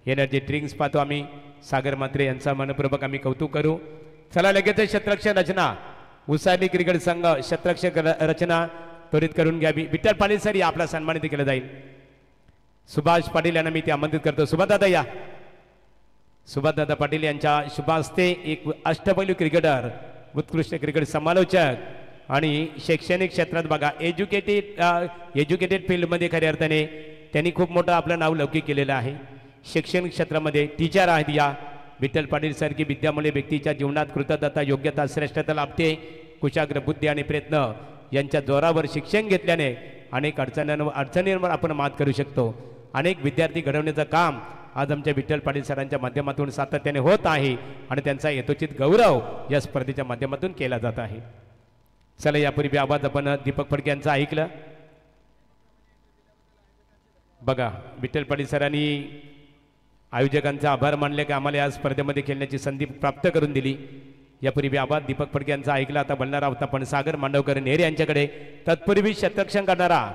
Energy drinks पाहतो आम्ही सागर म्हात्रे यांचा मनपूर्वक आम्ही कौतुक करू। चला लगेच शतरक्षक रचना उसाली क्रिकेट संघ शतरक्षक रचना त्वरित करून घ्यावी। विठ्ठल पाटील सर या आपला सन्मानित केला जाईल। सुभाष पाटील यांना मी ते आमंत्रित करतो। सुभाषदादा या। सुभाषदादा पाटील यांच्या शुभ हस्ते एक अष्टपैलू क्रिकेटर उत्कृष्ट क्रिकेट समालोचक आणि शैक्षणिक क्षेत्रात बघा एज्युकेटेड फील्डमध्ये खऱ्या अर्थाने त्यांनी खूप मोठं आपलं नाव लौकिक केलेलं आहे। शैक्षणिक क्षेत्रामध्ये टीचर आहेत या विठ्ठल पाटील सर की विद्यामुळे व्यक्तीच्या जीवनात कृतज्ञता योग्यता श्रेष्ठता लाभते। कुशाग्र बुद्धी आणि प्रयत्न यांच्या जोरावर शिक्षण घेतल्याने अनेक अडचणींवर आपण मात करू शकतो। अनेक विद्यार्थी घडवण्याचं काम आज आमच्या विठ्ठल पाटील सरांच्या माध्यमातून सातत्याने होत आहे आणि त्यांचा यथोचित गौरव या स्पर्धेच्या माध्यमातून केला जात आहे। चला यापूर्वी आवाज आपण दीपक फडके यांचा ऐकलं बघा। विठ्ठल पाटील सरांनी आयोजकांचा आभार मानले की आम्हाला या स्पर्धेमध्ये खेळण्याची संधी प्राप्त करून दिली। यापूर्वी आवाज दीपक फडके यांचा ऐकला। आता बोलणारा होता पण सागर मांडवकर नेरे यांच्याकडे। तत्पूर्वी शतरक्षण करणारा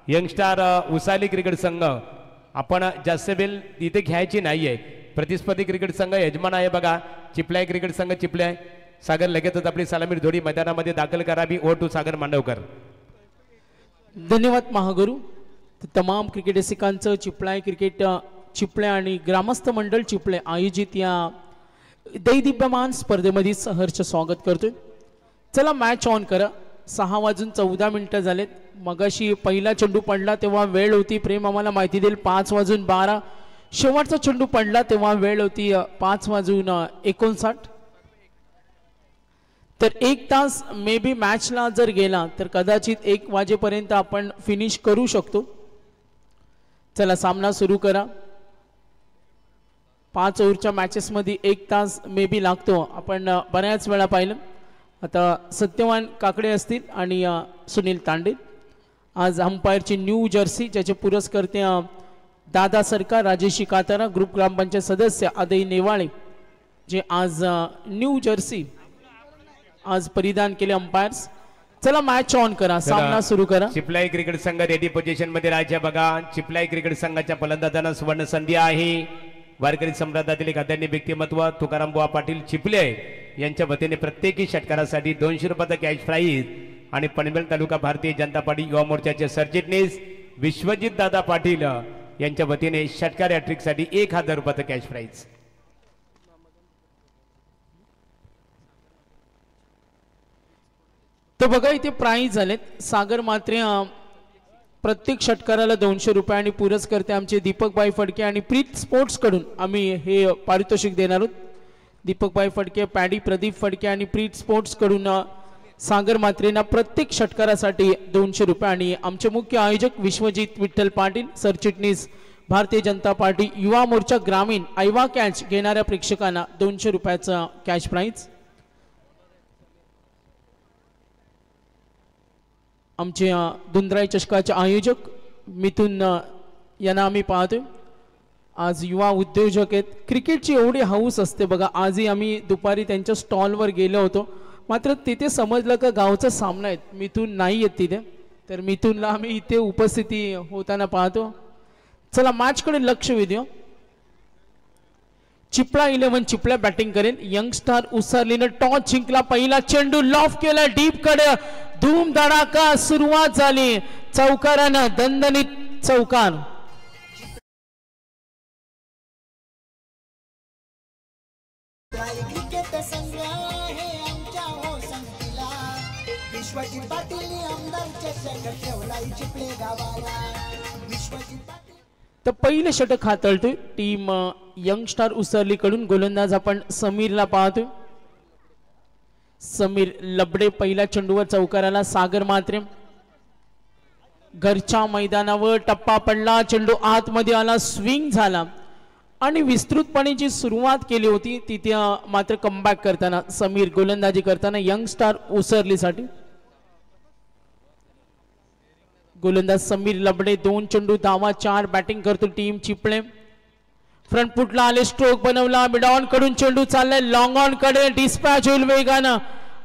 यंगस्टार उसाली क्रिकेट संघ आपण जास्त वेळ इथे घ्यायची नाहीये। प्रतिस्पर्धी क्रिकेट संघ यजमान आहे बघा चिपळाई क्रिकेट संघ चिपळाई। सागर लगेचच आपली सलामी जोडी मैदानामध्ये दाखल करावी। ओ टू सागर मांडवकर। धन्यवाद महागुरु। तमाम क्रिकेट रसिकांचं चिपळे आणि ग्रामस्थ मंडळ चिपळे आयोजित या दैदिप्यमान स्पर्धेमध्ये सहर्ष स्वागत करतोय। चला मॅच ऑन करा। 6:14 झालेत। मगाशी पहिला चेंडू पडला तेव्हा वेळ होती प्रेम आम्हाला माहिती देईल 5:12। शेवटचा चेंडू पडला तेव्हा वेळ होती 5:59। तर 1 तास मे बी मॅचला जर गेला तर कदाचित 1 वाजेपर्यंत आपण फिनिश करू शकतो। चला सामना सुरू करा। 5 ओव्हरच्या मॅचेसमध्ये 1 तास मे बी लागतो आपण बऱ्याच वेळा पाहिलं। आता सत्यवान काकडे असतील आणि सुनील तांडे। आज अंपायरची न्यू जर्सी ज्याचे पुरस्कर्ते दादा सरकार राजेशी कातारा ग्रुप ग्रामपंचायत सदस्य आदई नेवाळे जे आज न्यू जर्सी आज परिधान केले अंपायर्स। चला मॅच ऑन करा सामना सुरू करा। चिपळाई क्रिकेट संघ रेडी पोझिशन मध्ये राहायचे बघा। चिपळाई क्रिकेट संघाच्या फलंदाजांना सुवर्ण संधी आहे। वारकरी सम्राटातील एक आदरणीय व्यक्तिमत्व तुकाराम बुवा पाटील चिपले यांच्या वतीने प्रत्येकी षटकारासाठी 200 रुपयाचा कॅश प्राइज आणि पनवेल तालुका भारतीय जनता पार्टी युवा मोर्चाचे सरचिटणीस विश्वजित दादा पाटील यांच्या वतीने षटकार हॅट्रिक साठी 1000 रुपयाचा कॅश प्राइज। तर बघा इथे प्राइज झालेत। सागर म्हात्रे प्रत्येक षटकाराला 200 रुपये आणि पुरस्कर्ते आमचे दीपकभाई फडके आणि प्रीत स्पोर्ट्स कडून आम्ही हे पारितोषिक देणार आहोत। दीपकभाई फडके पॅडी प्रदीप फडके आणि प्रीत स्पोर्ट्स कडून सागर म्हात्रेंना प्रत्येक षटकारासाठी 200 रुपये आणि आमचे मुख्य आयोजक विश्वजित विठ्ठल पाटील सरचिटणीस भारतीय जनता पार्टी युवा मोर्चा ग्रामीण आयवा कॅच घेणाऱ्या प्रेक्षकांना 200 रुपयाचा कॅश प्राइज। आमचे दुंदराई चषकाचे आयोजक मिथुन यांना आम्ही पाहतोय। आज युवा उद्योजक आहेत। क्रिकेटची एवढी हाऊस असते बघा। आजही आम्ही दुपारी त्यांच्या स्टॉलवर गेलो होतो मात्र तिथे समजलं का गावचा सामना आहे मिथुन नाही येत तिथे। तर मिथुनला आम्ही इथे उपस्थिती होताना पाहतो। चला मॅचकडे लक्ष वेधूया। चिपळा 11 चिपळा बॅटिंग करेल। यंगस्टार उसालीने टॉस जिंकला। पहिला चेंडू लॉफ केला डीप कडे धूम धडाका सुरुवात झाली चौकारानं दणदणीत चौकार। तर पहिले षटक हाताळतोय टीम यंगस्टार उसरली कडून। गोलंदाज आपण समीरला पाहतोय। समीर लबडे पहिल्या चेंडूवर चौकाराला। सागर म्हात्रे घरच्या मैदानावर टप्पा पडला चेंडू आतमध्ये आला स्विंग झाला आणि विस्तृतपणे जी सुरुवात केली होती तिथे मात्र कमबॅक करताना समीर गोलंदाजी करताना यंगस्टार उसरलीसाठी। गोलंदाज समीर लबडे 2 चेंडू धावा 4 बॅटिंग करतो टीम चिपळे। फ्रंट फुटला आले स्ट्रोक बनवला मिड ऑन कडून चेंडू चाललाय लॉंग ऑन कडे डिस्पॅच होईल वेगानं।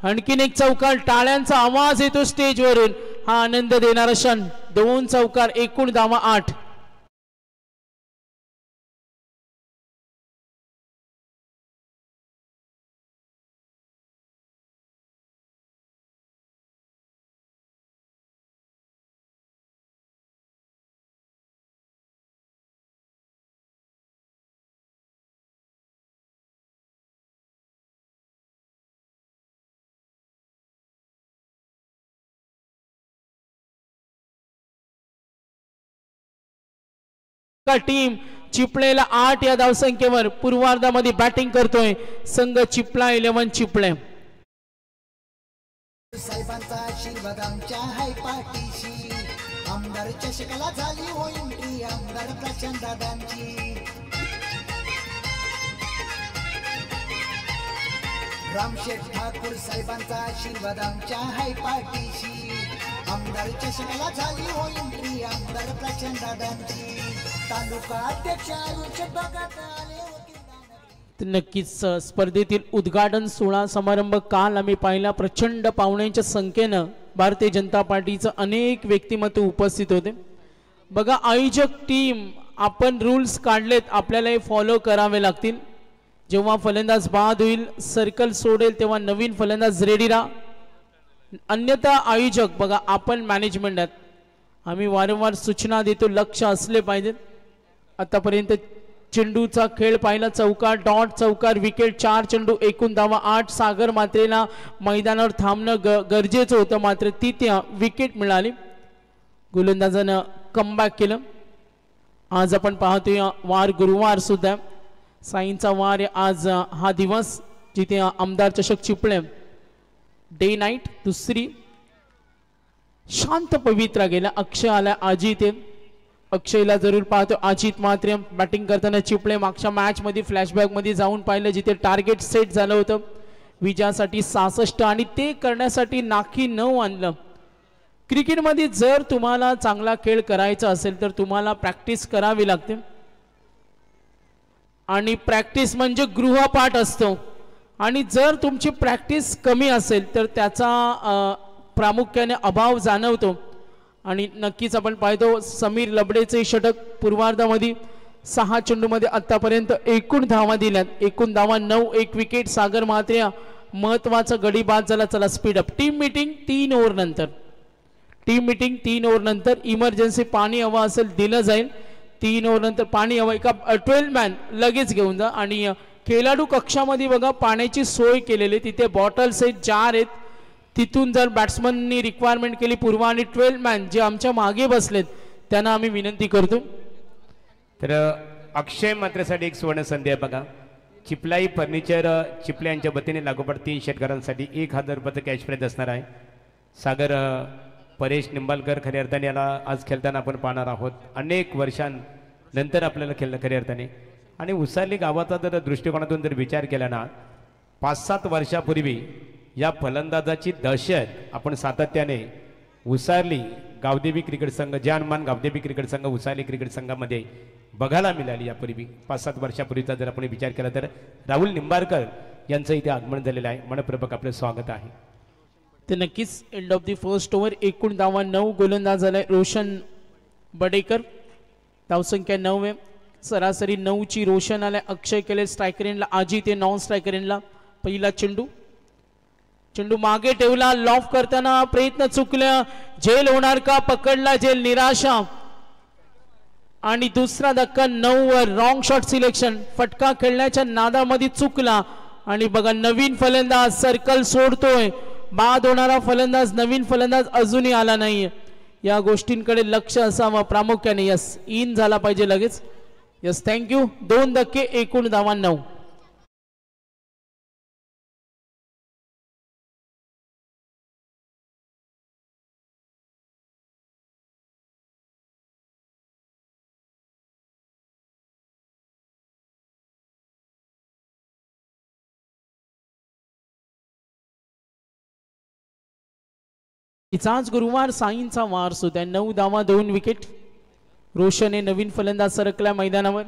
आणखीन एक चौकार टाळ्यांचा आवाज येतो स्टेजवरून। हा आनंद देणारा क्षण। 2 चौकार एकूण धावा 8। टीम चिपळेला 8 या धावसंख्येवर पूर्वार्धामध्ये बॅटिंग करतोय संघ चिपळा 11 चिपळे. साहेबांचा आशीर्वाद आमच्या हाय पाठीशी, आमदार चषकाला झाली हो एंट्री आमदार प्रचंड दादांची. रामशेठ ठाकूर साहेबांचा आशीर्वाद आमच्या हाय पाठीशी, आमदार चषकाला झाली हो एंट्री आमदार प्रचंड दादांची. तालुका अध्यक्ष आयुष्य बघत आले होते. तर नक्कीच स्पर्धेतील उद्घाटन सोहळा समारंभ काल आम्ही पाहिला. प्रचंड पाहुण्यांच्या संख्येनं भारतीय जनता पार्टीचं अनेक व्यक्तिमत्व उपस्थित होते. बघा आयोजक टीम आपण रूल्स काढलेत आपल्याला हे फॉलो करावे लागतील. जेव्हा फलंदाज बाद होईल सर्कल सोडेल तेव्हा नवीन फलंदाज रेडी राहा. अन्यथा आयोजक बघा आपण मॅनेजमेंट आहेत आम्ही वारंवार सूचना देतो लक्ष असले पाहिजेत. आतापर्यंत चेंडूचा खेळ पाहिला चौकार डॉट चौकार विकेट 4 चेंडू एकूण धावा 8. सागर मात्रेला मैदानावर थांबणं गरजेचं होतं मात्र ती विकेट मिळाली. गोलंदाजानं कमबॅक केलं. आज आपण पाहतोय वार गुरुवार सुद्धा साईंचा वार आज हा दिवस जिथे आमदार चषक चिपळे डे नाईट दुसरी शांत पवित्रा गेला. अक्षय आला अजित अक्षयला जरूर पाहतो. अजित मात्र बॅटिंग करताना चिपळे मागच्या मॅच मध्ये फ्लॅशबॅक मध्ये जाऊन पाहिलं जिथे टार्गेट सेट झालं होतं विजयासाठी 66 आणि ते करण्यासाठी नाकी 9 आणलं. क्रिकेटमध्ये जर तुम्हाला चांगला खेळ करायचा असेल तर तुम्हाला प्रॅक्टिस करावी लागते आणि प्रॅक्टिस म्हणजे गृहपाठ असतो आणि जर तुमची प्रॅक्टिस कमी असेल तर त्याचा प्रामुख्याने अभाव जाणवतो. आणि नक्कीच आपण पाहतो समीर लबडेचे षटक पूर्वार्धामध्ये 6 चेंडूमध्ये आतापर्यंत एकूण धावा दिल्यात. एकूण धावा 9 1 विकेट. सागर म्हात्रे महत्वाचा गडी बाद झाला. चला speed up. Team meeting 3 over नंतर. टीम मीटिंग 3 ओव्हर नंतर. इमर्जन्सी पाणी हवं असेल दिलं जाईल. 3 ओव्हर नंतर पाणी हवं एका 12 मॅन लगेच घेऊन जा. आणि खेळाडू कक्षामध्ये बघा पाण्याची सोय केलेली तिथे बॉटल्स आहेत जार आहेत. तिथून जर बॅट्समननी रिक्वायरमेंट केली पूर्व आणि 12 मॅन जे आमच्या मागे बसलेत त्यांना आम्ही विनंती करतो. तर अक्षय मात्रेसाठी एक सुवर्ण संधी आहे बघा. चिपलाई फर्निचर चिपले यांच्या वतीने लागोपाठ 3 षटकारांसाठी 1000 रुपयाचं कॅश प्राइज असणार आहे. सागर परेश निंबाळकर खऱ्या अर्थाने याला आज खेळताना आपण पाहणार आहोत. अनेक वर्षांनंतर आपल्याला खेळणं खऱ्या अर्थाने. आणि उसाली गावाचा जर दृष्टिकोनातून जर विचार केला ना 5-7 वर्षापूर्वी या फलंदाजाची दहशत आपण सातत्याने उसारली गावदेवी क्रिकेट संघ जानमान गावदेवी क्रिकेट संघ उसाली क्रिकेट संघामध्ये बघायला मिळाली. यापूर्वी 5-7 वर्षापूर्वीचा जर आपण विचार केला तर राहुल निंबाळकर यांचं इथे आगमन झालेलं आहे. मनपूर्वक आपलं स्वागत आहे. ते नक्कीच end of the first over. एकूण धावा 9. गोलंदाज झालाय रोशन बडेकर. धावसंख्या 9 आहे. सरासरी 9ची रोशन आलाय. अक्षय केले स्ट्रायकर एंडला. अजित ते नॉन स्ट्रायकर एंडला. पहिला चेंडू मागे ठेवला. लॉफ करताना प्रयत्न चुकला. झेल होणार का? पकडला झेल. निराशा. आणि दुसरा धक्का 9 वर रॉंग शॉट सिलेक्शन. फटका खेळण्याच्या नादामध्ये चुकला आणि बघा नवीन फलंदाज सर्कल सोडतोय. बाद होणारा फलंदाज नवीन फलंदाज अजूनही आला नाहीये. या गोष्टींकडे लक्ष असावं प्रामुख्याने. यस इन झाला पाहिजे लगेच. Yes thank you. 2 धक्के एकूण धावा 9. आज गुरुवार साईंचा वार सुद्धा. 9 धावा 2 विकेट. रोशनने नवीन फलंदाज सरकला मैदानावर.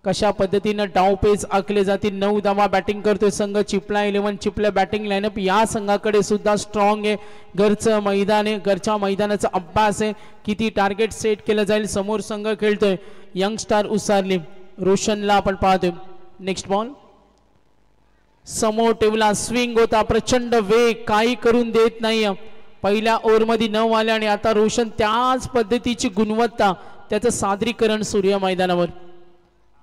कशा पद्धतीनं डावपेच आखले जातील. 9 धावा बॅटिंग करतोय संघ चिपळा 11 चिपळा. बॅटिंग लाईनअप या संघाकडे सुद्धा स्ट्रॉंग आहे. घरचं मैदान आहे. घरच्या मैदानाचा अभ्यास आहे. किती टार्गेट सेट केलं जाईल. समोर संघ खेळतोय यंग स्टार उसारली. रोशनला आपण पाहतोय. नेक्स्ट बॉल समोर ठेवला. स्विंग होता. प्रचंड वेग काही करून देत नाही. पहिल्या ओव्हरमध्ये 9 आले आणि आता रोशन त्याच पद्धतीची गुणवत्ता त्याचं सादरीकरण सूर्य मैदानावर.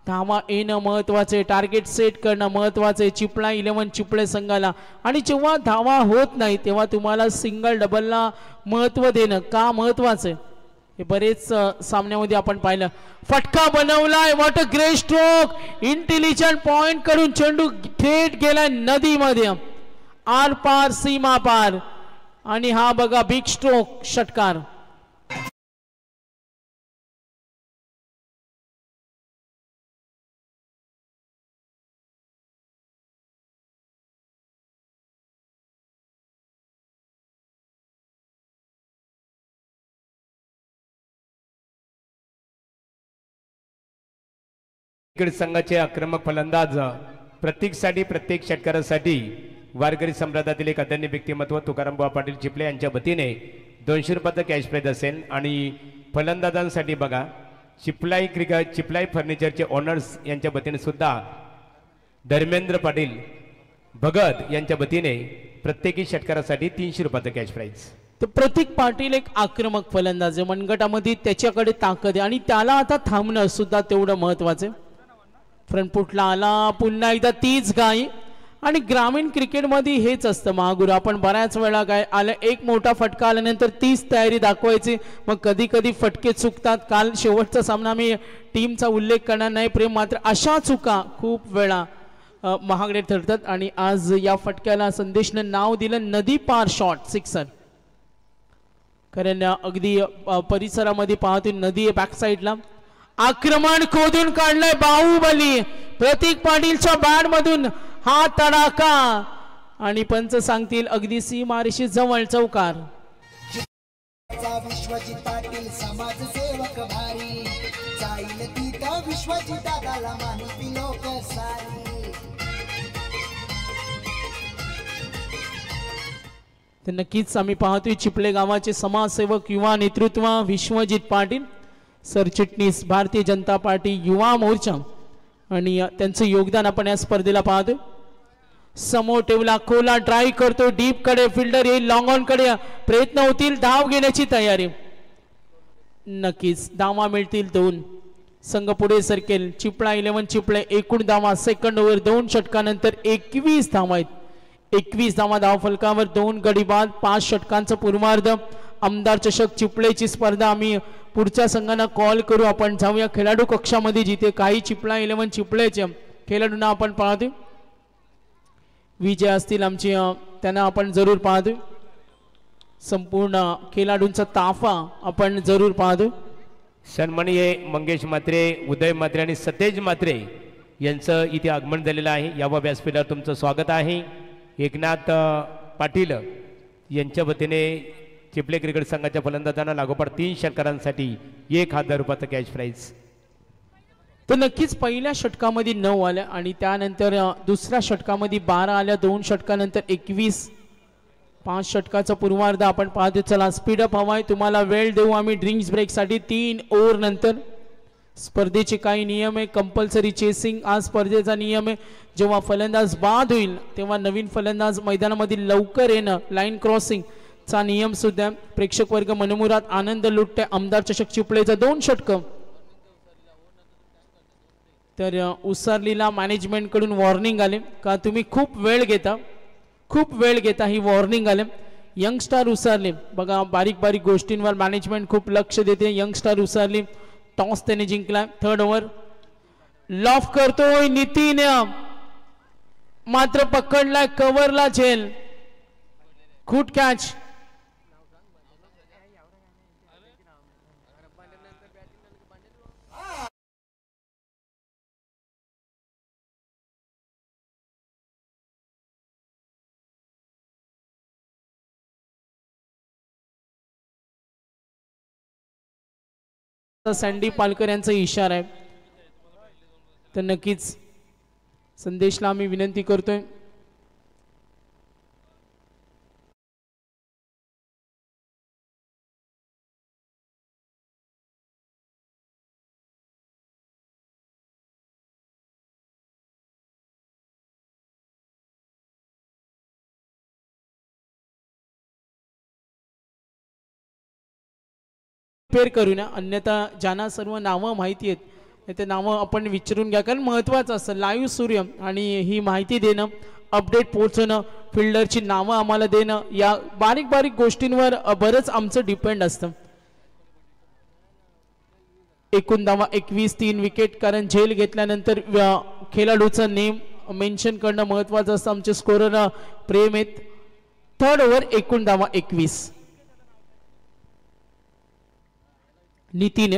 धावा येणं महत्वाचे. टार्गेट सेट करणं महत्वाचे. चिपळा 11 चिपळे संघाला. आणि जेव्हा धावा होत नाही तेव्हा तुम्हाला सिंगल डबलला महत्व देणं का महत्वाचं आहे हे बरेच सामन्यामध्ये आपण पाहिलं. फटका बनवलाय, what a great stroke, intelligent point करून चेंडू थेट गेलाय नदीमध्ये, आर पार सीमा पार. आणि हा बघा बिग स्ट्रोक षटकार. क्रिकेट संघाचे आक्रमक फलंदाज प्रत्येकसाठी प्रत्येक षटकारासाठी वारकरी सम्राटातील एक अदन्य व्यक्तिमत्व तुकारामबुवा पाटील चिपळे यांच्या वतीने 200 रुपयाचं कॅश प्राइज असेल. आणि फलंदाजांसाठी बघा चिपलाई फर्निचरचे ओनर्स यांच्या वतीने सुद्धा धर्मेंद्र पाटील भगत यांच्या वतीने प्रत्येकी षटकारासाठी 300 रुपयाचं कॅश प्राइज. तर प्रतीक पाटील एक आक्रमक फलंदाज आहे, मनगटामध्ये त्याच्याकडे ताकद आहे आणि त्याला आता थांबणं सुद्धा तेवढं महत्वाचं आहे. फ्रंटफुटला आला, पुन्हा एकदा तीच गाय. आणि ग्रामीण क्रिकेटमध्ये हेच असतं महागुरू, आपण बऱ्याच वेळा काय आलं, एक मोठा फटका आल्यानंतर तीच तयारी दाखवायची, मग कधी कधी फटके चुकतात. काल शेवटचा सामना मी टीमचा उल्लेख करणार नाही प्रेम, मात्र अशा चुका खूप वेळा महागडे ठरतात. आणि आज या फटक्याला संदेशनं नाव दिलं नदी पार शॉट सिक्सर. कारण अगदी परिसरामध्ये पाहतो नदी आहे बॅक साईडला. आक्रमण खोदून काढलंय बाहुबली, प्रतीक पाटीलच्या बॅट मधून हा तडाखा. आणि पंच सांगतील अगदी सीमारेषी जवळ चौकार. विश्वजित पाटील समाजसेवक भारी, जाईल तिथं विश्वजित दादाला माहिती लोक सारी. तर नक्कीच आम्ही पाहतोय चिपळे गावाचे समाजसेवक युवा नेतृत्व विश्वजित पाटील, सरचिटणीस भारतीय जनता पार्टी युवा मोर्चा, आणि त्यांचं योगदान आपण या स्पर्धेला पाहतोय. समोर ठेवला, खोला ड्राईव्ह करतो डीप कडे, फिल्डर येईल लॉंग ऑन कडे, प्रयत्न होतील, धाव घेण्याची तयारी. नक्कीच धावा मिळतील 2. संघ पुढे सरकेल. चिपळा 11 चिपळे एकूण धावा सेकंड ओव्हर 2 षटकानंतर 21 धावा आहेत. 21 धावा धाव फलकावर, 2 गडी बाद, 5 षटकांचं पूर्वार्ध. आमदार चषक चिपळेची स्पर्धा आम्ही पुढच्या संघांना कॉल करू. आपण जाऊया खेळाडू कक्षामध्ये, जिथे काही चिपळा 11 चिपळेचे खेळाडूंना आपण पाहतोय विजय असतील आमचे, त्यांना आपण जरूर पाहतोय. संपूर्ण खेळाडूंचा ताफा आपण जरूर पाहतोय. सन्माननीय मंगेश म्हात्रे, उदय म्हात्रे आणि सतेज म्हात्रे यांचं इथे आगमन झालेलं आहे. या व्यासपीठावर तुमचं स्वागत आहे. एकनाथ पाटील यांच्या वतीने चिपळे क्रिकेट संघाच्या फलंदाजांना लागोपाठ 3 षटकारांसाठी 1000 रुपयाचं कॅश प्राइज. तर नक्कीच पहिल्या षटकामध्ये 9 आल्या आणि त्यानंतर दुसऱ्या षटकामध्ये 12 आल्या, 2 षटकानंतर 21, 5 षटकाचा पूर्वार्ध आपण पाहतो. चला स्पीडअप हवाय, तुम्हाला वेळ देऊ आम्ही ड्रिंक्स ब्रेकसाठी. 3 ओव्हर नंतर स्पर्धेचे काही नियम आहे. कंपल्सरी चेसिंग आज स्पर्धेचा नियम आहे. जेव्हा फलंदाज बाद होईल तेव्हा नवीन फलंदाज मैदानामध्ये लवकर येणं, लाईन क्रॉसिंग चा नियम सुद्धा. प्रेक्षक वर्ग मनमुराद आनंद लुटते. आमदार चषक चिपळेचा 2 षटक. तर उसरलीला मॅनेजमेंट कडून वॉर्निंग आले का तुम्ही खूप वेळ घेता, ही वॉर्निंग आले. यंगस्टार उसरली बघा, बारीक बारीक गोष्टींवर मॅनेजमेंट खूप लक्ष देते. यंगस्टार उसरली टॉस त्याने जिंकला. 3rd ओव्हर लॉफ करतोय नितीन, मात्र पकडलाय कव्हरला झेल. Good catch. सँडी पालकर यांचा इशारा आहे. तर नक्कीच संदेशला आम्ही विनंती करतोय पेर करू ना, अन्यथा ज्यांना सर्व नावं माहिती आहेत ते नावं आपण विचारून घ्या, कारण महत्त्वाचं असतं लाईव्ह सूर्य आणि ही माहिती देणं, अपडेट पोहोचवणं, फिल्डरची नावं आम्हाला देणं, या बारीक बारीक गोष्टींवर बरंच आमचं डिपेंड असतं. एकूण धावा 21, 3 विकेट. कारण झेल घेतल्यानंतर खेळाडूचा नेम मेन्शन करणं महत्वाचं असतं. आमचे स्कोरर प्रेम आहेत. थर्ड ओव्हर एकूण धावा 21. Nitin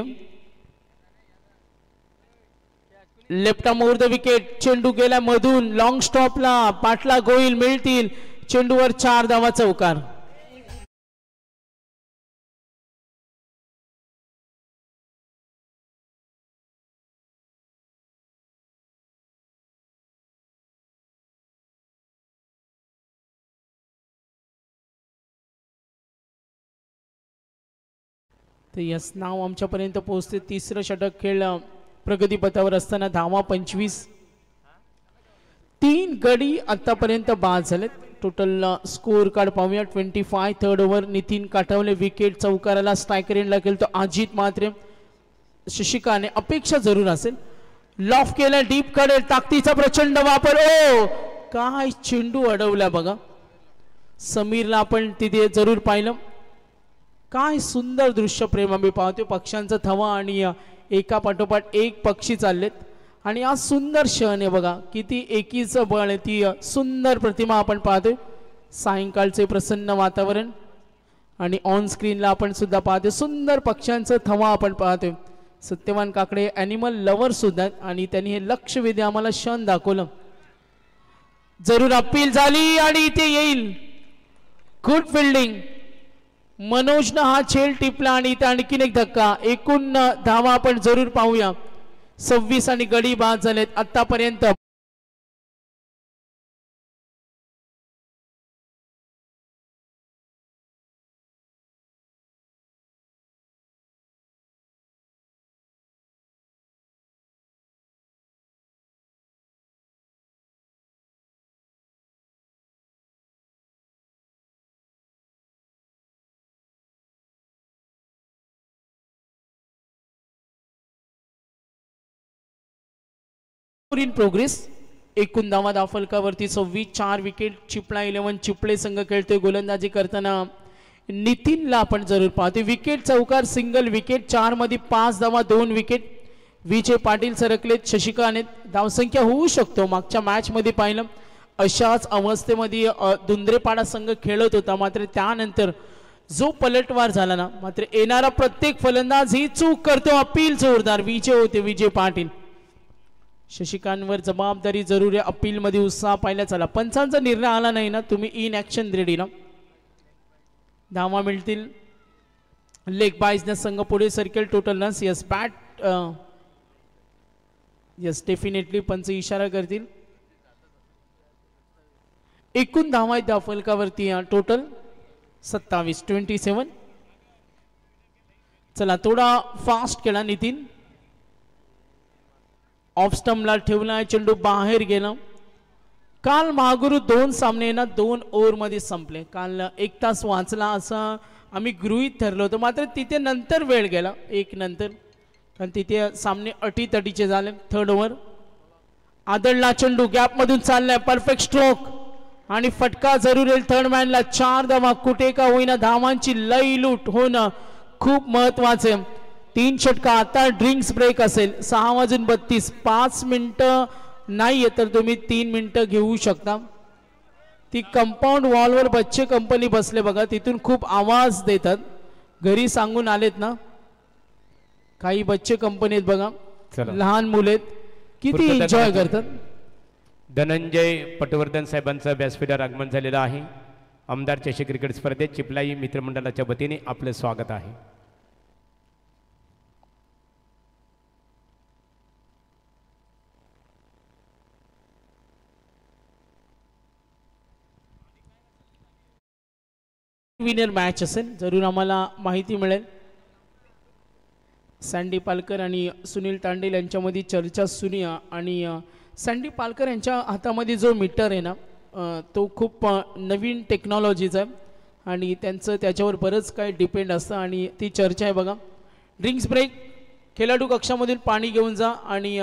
left arm over the wicket. चेंडू गेला मधून लॉंग स्टॉपला. पाटला गोईल मिळतील. चेंडूवर 4 धावा चौकार. तर यस नाव आमच्यापर्यंत पोहोचते. तिसरं षटक खेळ प्रगतीपथावर असताना धावा 25. 3 गडी आतापर्यंत बाद झालेत. टोटल स्कोर कार्ड पाहूया. 25. Third over Nitin Kathavale wicket. चौकाराला स्ट्रायकर एंडला खेळतो अजित मात्रे. शशिकाने अपेक्षा जरूर असेल. लॉफ केला डीप कडे. ताकदीचा प्रचंड वापर. ओ काय चेंडू अडवला बघा. समीरला आपण तिथे जरूर पाहिलं. काय सुंदर दृश्य प्रेम आम्ही पाहतो. पक्ष्यांचा थवा आणि एका पाठोपाठ एक पक्षी चाललेत. आणि आज सुंदर क्षण आहे बघा. किती एकीचं बळ आहे. ती सुंदर प्रतिमा आपण पाहतोय. सायंकाळचे प्रसन्न वातावरण आणि ऑन स्क्रीनला आपण सुद्धा पाहतोय. सुंदर पक्ष्यांचं थवा आपण पाहतोय. सत्यवान काकडे ॲनिमल लवर सुद्धा आणि त्यांनी हे लक्षवेधी आम्हाला क्षण दाखवलं. जरूर अपील झाली आणि इथे येईल. Good fielding. मनोजनं हा झेल टिपला आणि इथे आणखीन एक धक्का. एकूण धावा आपण जरूर पाहूया. 26 आणि गडी बाद झालेत आतापर्यंत. In progress. एकूण धावा दाफलकावरती 26. 4 विकेट. चिपळा 11 चिपळे संघ खेळतोय. गोलंदाजी करताना नितीनला आपण जरूर पाहतोय. विकेट चौकार सिंगल विकेट. 4 मध्ये 5 धावा 2 विकेट. विजय पाटील सरकलेत. शशिकाने धावसंख्या होऊ शकतो. मागच्या मॅच मध्ये पाहिलं अशाच अवस्थेमध्ये दुंद्रेपाडा संघ खेळत होता. मात्र त्यानंतर जो पलटवार झाला ना, मात्र येणारा प्रत्येक फलंदाज ही चूक करतो. अपील जोरदार. विजय होते विजय पाटील. शशिकांवर जबाबदारी जरूर आहे. अपील मध्ये उत्साह पाहिला. चला पंचांचा निर्णय आला नाही ना, तुम्ही इन ऍक्शन रेडी ना. धावा मिळतील. लेग बायजने संघ पुढे सरकेल. Total runs yes bat yes definitely पंच इशारा करतील. एकूण धावा आहेत दाफलकावरती टोटल 27. 27. चला थोडा फास्ट केला नितीन. ऑफ स्टंपला ठेवला. चेंडू बाहेर गेला. काल महागुरु 2 सामने ना 2 ओव्हरमध्ये संपले. काल 1 तास वाचला असं आम्ही गृहीत ठरलो होतं. मात्र तिथे नंतर वेळ गेला 1 नंतर. कारण तिथे सामने अटीतटीचे झाले. थर्ड ओव्हर आदळला चेंडू गॅपमधून चाललाय. परफेक्ट स्ट्रोक आणि फटका जरूर येईल. थर्ड मॅनला 4 धावा. कुठे का होईना धावांची लई लूट होणं खूप महत्वाचे. 3 षटका. आता ड्रिंक्स ब्रेक असेल. 6:32. 5 मिनिटं नाहीये तर तुम्ही 3 मिनिटं घेऊ शकता. ती कंपाऊंड वॉलवर बच्चे कंपनी बसले बघा. तिथून खूप आवाज देतात. घरी सांगून आलेत ना काही बच्चे कंपनी आहेत बघा. लहान मुले किती एन्जॉय करतात. धनंजय पटवर्धन साहेबांचं व्यासपीठावर आगमन झालेलं आहे. आमदार चषक क्रिकेट स्पर्धेत चिपलाई मित्रमंडळाच्या वतीने आपले स्वागत आहे. विनर मॅच असेल जरूर आम्हाला माहिती मिळेल. सँडी पालकर आणि सुनील तांडेल यांच्यामध्ये चर्चा सुनिया. आणि सँडी पालकर यांच्या हातामध्ये जो मीटर आहे ना तो खूप नवीन टेक्नॉलॉजीचा आहे आणि त्यांचं त्याच्यावर बरंच काही डिपेंड असतं आणि ती चर्चा आहे बघा. Drinks break. खेळाडू कक्षामधून पाणी घेऊन जा आणि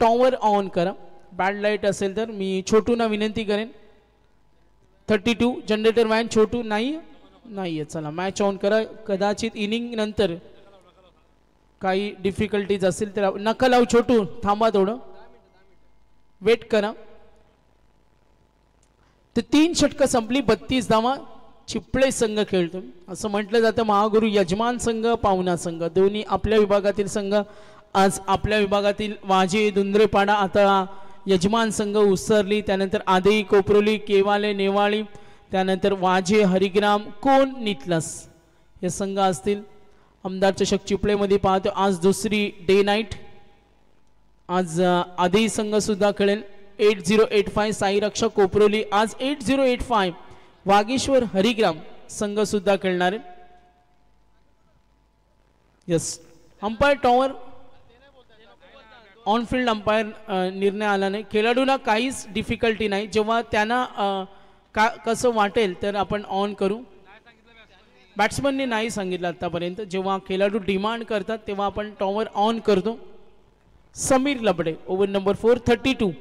टॉवर ऑन करा. बॅड लाईट असेल तर मी छोटूंना विनंती करेन. 32 जनरेटर वॅन छोटू नाही आहे. चला मॅच ऑन करा. कदाचित इनिंग नंतर काही डिफिकल्टीज असेल तर नका लावू छोटू, थांबा थोडं वेट करा. तर 3 षटकं संपली, 32 धावा. चिपळे संघ खेळतो. असं म्हटलं जातं महागुरु यजमान संघ पाहुणा संघ दोन्ही आपल्या विभागातील संघ. आज आपल्या विभागातील वाजे दुंद्रेपाडा आता यजमान संघ उसरली, त्यानंतर आदेई कोपरोली केवाले नेवाळी, त्यानंतर वाजे हरिग्राम कोण नितलस हे संघ असतील. आमदार चषक चिपळेमध्ये पाहतो आज दुसरी डे नाईट. आज आदेई संघ सुद्धा खेळेल. 8085 साई रक्षा कोपरोली आज 8085 वागेश्वर हरिग्राम संघ सुद्धा खेळणार आहे. Yes umpire tower on field umpire निर्णय आला नाही. खेळाडूला काहीच डिफिकल्टी नाही. जेव्हा त्यांना कसं वाटेल तर आपण ऑन करू. बॅट्समनने नाही सांगितलं आतापर्यंत. जेव्हा खेळाडू डिमांड करतात तेव्हा आपण टॉवर ऑन करतो. समीर लबडे ओव्हर नंबर 4 32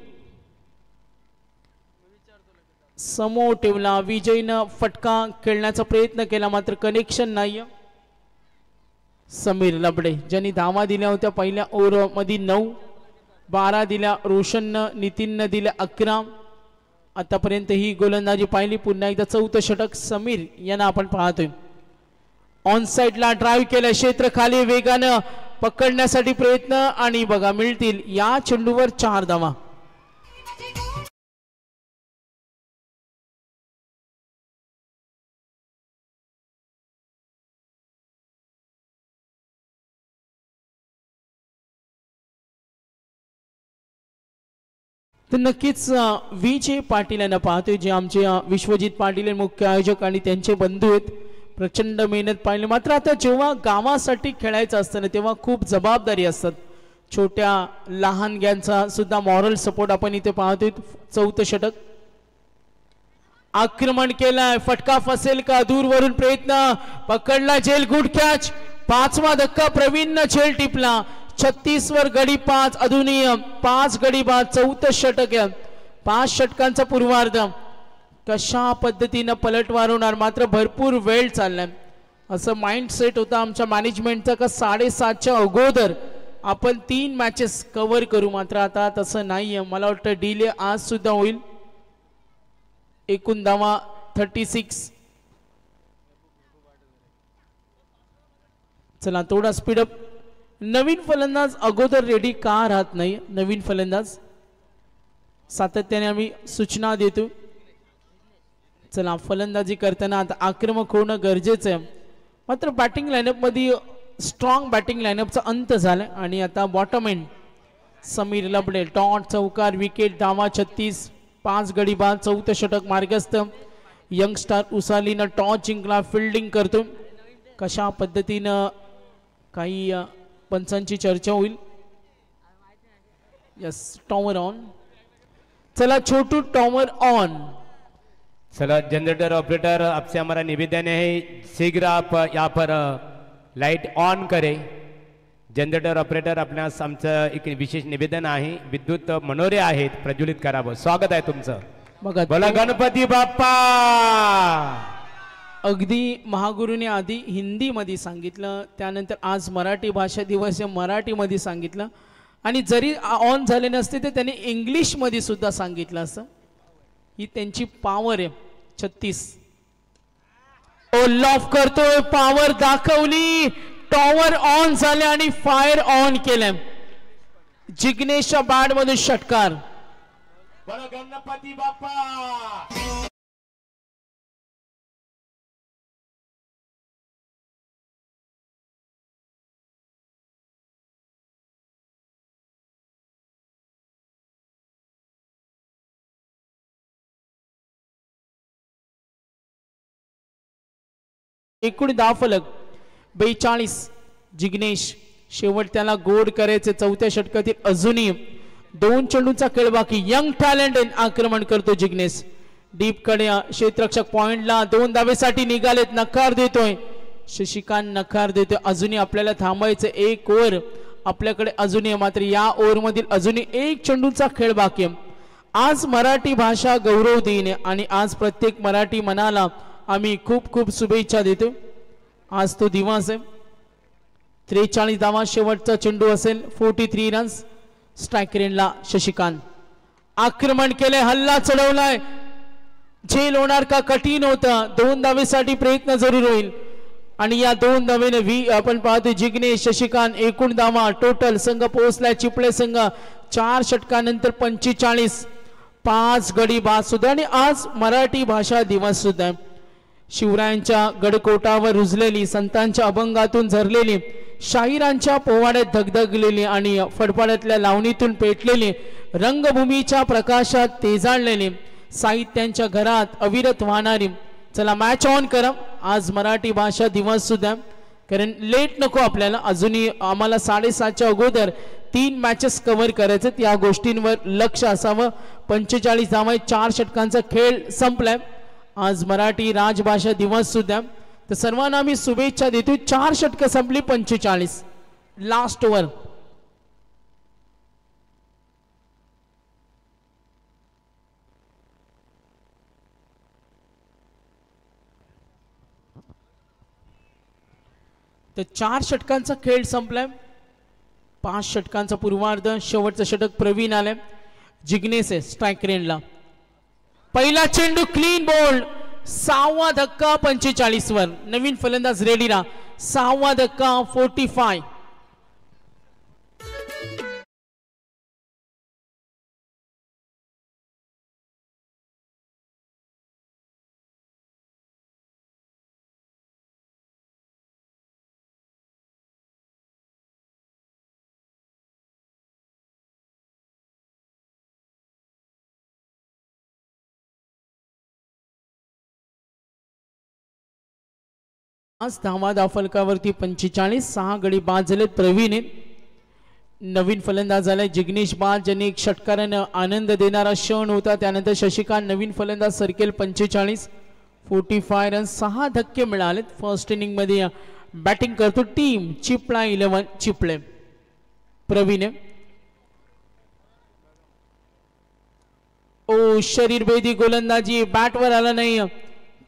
समोर ठेवला. विजयनं फटका खेळण्याचा प्रयत्न केला मात्र कनेक्शन नाही. समीर लबडे ज्यांनी धावा दिल्या होत्या पहिल्या ओव्हर मध्ये 9, 12 दिल्या रोशननं, नितीननं दिल्या 11. आतापर्यंत ही गोलंदाजी पाहिली. पुन्हा एकदा 4थं षटक समीर यांना आपण पाहतोय. ऑन साइडला ड्राईव्ह केलं, क्षेत्र खाली वेगानं पकडण्यासाठी प्रयत्न आणि बघा मिळतील या चेंडूवर 4 धावा. तर नक्कीच विजय पाटील यांना पाहतोय जे आमचे विश्वजित पाटील मुख्य आयोजक आणि त्यांचे बंधू आहेत. प्रचंड मेहनत पाहिली. मात्र आता जेव्हा गावासाठी खेळायचं असतं ना तेव्हा खूप जबाबदारी असतात. छोट्या लहानग्यांचा सुद्धा मॉरल सपोर्ट आपण इथे पाहतोय. 4थं षटक आक्रमण केलाय. फटका फसेल का? दूरवरून प्रयत्न पकडला. झेल गुड कॅच. 5वा धक्का प्रवीणनं झेल टिपला. 36 वर गडी 5 अधुनिय 5 गडी बाद. 4थं षटक आहे. 5 षटकांचा पूर्वार्ध कशा पद्धतीनं पलटवार होणार मात्र भरपूर वेळ चाललाय. असं माइंड सेट होता आमच्या मॅनेजमेंटचा का 7:30च्या अगोदर आपण 3 मॅचेस कव्हर करू. मात्र आता तसं नाहीये. मला वाटतं डिले आज सुद्धा होईल. एकूण धावा 36. चला थोडा स्पीडअप. नवीन फलंदाज अगोदर रेडी का राहत नाही? नवीन फलंदाज सातत्याने आम्ही सूचना देतो. चला फलंदाजी करताना आता आक्रमक होणं गरजेचं आहे. मात्र बॅटिंग लाईनअप मध्ये स्ट्रॉंग बॅटिंग लाईनअपचा अंत झाला आणि आता बॉटम एंड समीर लबडे टॉट चौकार विकेट धावा 36 5 गडी बाद. 4थं षटक मार्गस्थ. यंगस्टार उसालीनं टॉस जिंकला. फिल्डिंग करतो. कशा पद्धतीनं काही पंचांची चर्चा होईल. Yes tower on. चला छोटू टॉवर ऑन. चला जनरेटर ऑपरेटर आपसे हमारा निवेदन है शीघ्र आप यहाँ पर लाइट ऑन करें. जनरेटर ऑपरेटर आपणास आमचं एक विशेष निवेदन आहे. विद्युत मनोरे आहेत प्रज्वलित करावं. स्वागत आहे तुमचं. बोला गणपती बाप्पा. अगदी महागुरूने आधी हिंदीमध्ये सांगितलं, त्यानंतर आज मराठी भाषा दिवस मराठीमध्ये सांगितलं आणि जरी ऑन झाले नसते तर त्यांनी इंग्लिशमध्ये सुद्धा सांगितलं असं. ही त्यांची पॉवर आहे. 36 ओ लॉफ करतोय. पॉवर दाखवली. टॉवर ऑन झाले आणि फायर ऑन केलं. जिग्नेशच्या बॅट मधून षटकार. गणपती बाप्पा. एकूण धाव फलक 42. जिग्नेश शेवट त्याला गोड करायचे. 4थ्या षटकातील अजूनही 2 चेंडूंचा खेळ बाकी. यंग टॅलेंट आक्रमण करतो जिग्नेश. डीप कडे क्षेत्ररक्षक पॉइंटला 2 धावेसाठी निघालेत. नकार देतोय शशिकांत. नकार देतोय. अजूनही आपल्याला थांबायचं. 1 ओव्हर आपल्याकडे अजूनही. मात्र या ओव्हर मधील अजूनही 1 चेंडूंचा खेळ बाकी. आज मराठी भाषा गौरव दिन आणि आज प्रत्येक मराठी मनाला आम्ही खूप खूप शुभेच्छा देतो. आज तो दिवस आहे. 43 धावा शेवटचा चेंडू असेल 43 रन्स स्ट्राइक रेंजला शशिकांत आक्रमण केले हल्ला चढवलाय झेल होणार का कठीण होतं 2 धावेसाठी प्रयत्न जरूर होईल आणि या 2 धावेने आपण पाहतो जिग्नेश शशिकांत एकूण धावा टोटल संघ पोहोचलाय चिपळे संघ 4 षटकानंतर 45 5 गडी बाद सुद्धा आणि आज मराठी भाषा दिवस सुद्धा शिवरायांच्या गडकोटावर रुजलेली संतांच्या अभंगातून झरलेली शाहिरांच्या पोवाड्यात धगधगलेली आणि फडफड्यातल्या लावणीतून पेटलेली रंगभूमीच्या प्रकाशात तेजाळलेली साहित्यांच्या घरात अविरत वाहणारी चला मॅच ऑन करा आज मराठी भाषा दिवस सुद्धा कारण लेट नको आपल्याला अजूनही आम्हाला 7:30च्या अगोदर 3 मॅचेस कव्हर करायचे या गोष्टींवर लक्ष असावं 45 धावा 4 षटकांचा खेळ संपलाय आज मराठी राजभाषा दिवस सुद्धा तर सर्वांना मी शुभेच्छा देतो 4 षटकं संपली 45 लास्ट ओव्हर तर 4 षटकांचा खेळ संपलाय 5 षटकांचा पूर्वार्ध शेवटचं षटक प्रवीण आले जिग्नेश स्ट्राइक रेंजला पहिला चेंडू क्लीन बोल्ड 6वा धक्का 45 वर नवीन फलंदाज रेडी राहा 6वा धक्का 45 आज धावा धावफलकावरती 45 6 गडी बाद झाले प्रवीण नवीन फलंदाज झालाय जिग्नेश बाद ज्यांनी एक षटकारानं आनंद देणारा क्षण होता त्यानंतर शशिकांत नवीन फलंदाज सर्केल 45 रन 6 धक्के मिळालेत फर्स्ट इनिंग मध्ये बॅटिंग करतो टीम चिपळा 11 चिपळे प्रवीण ओ शरीरभेदी गोलंदाजी बॅटवर आला नाही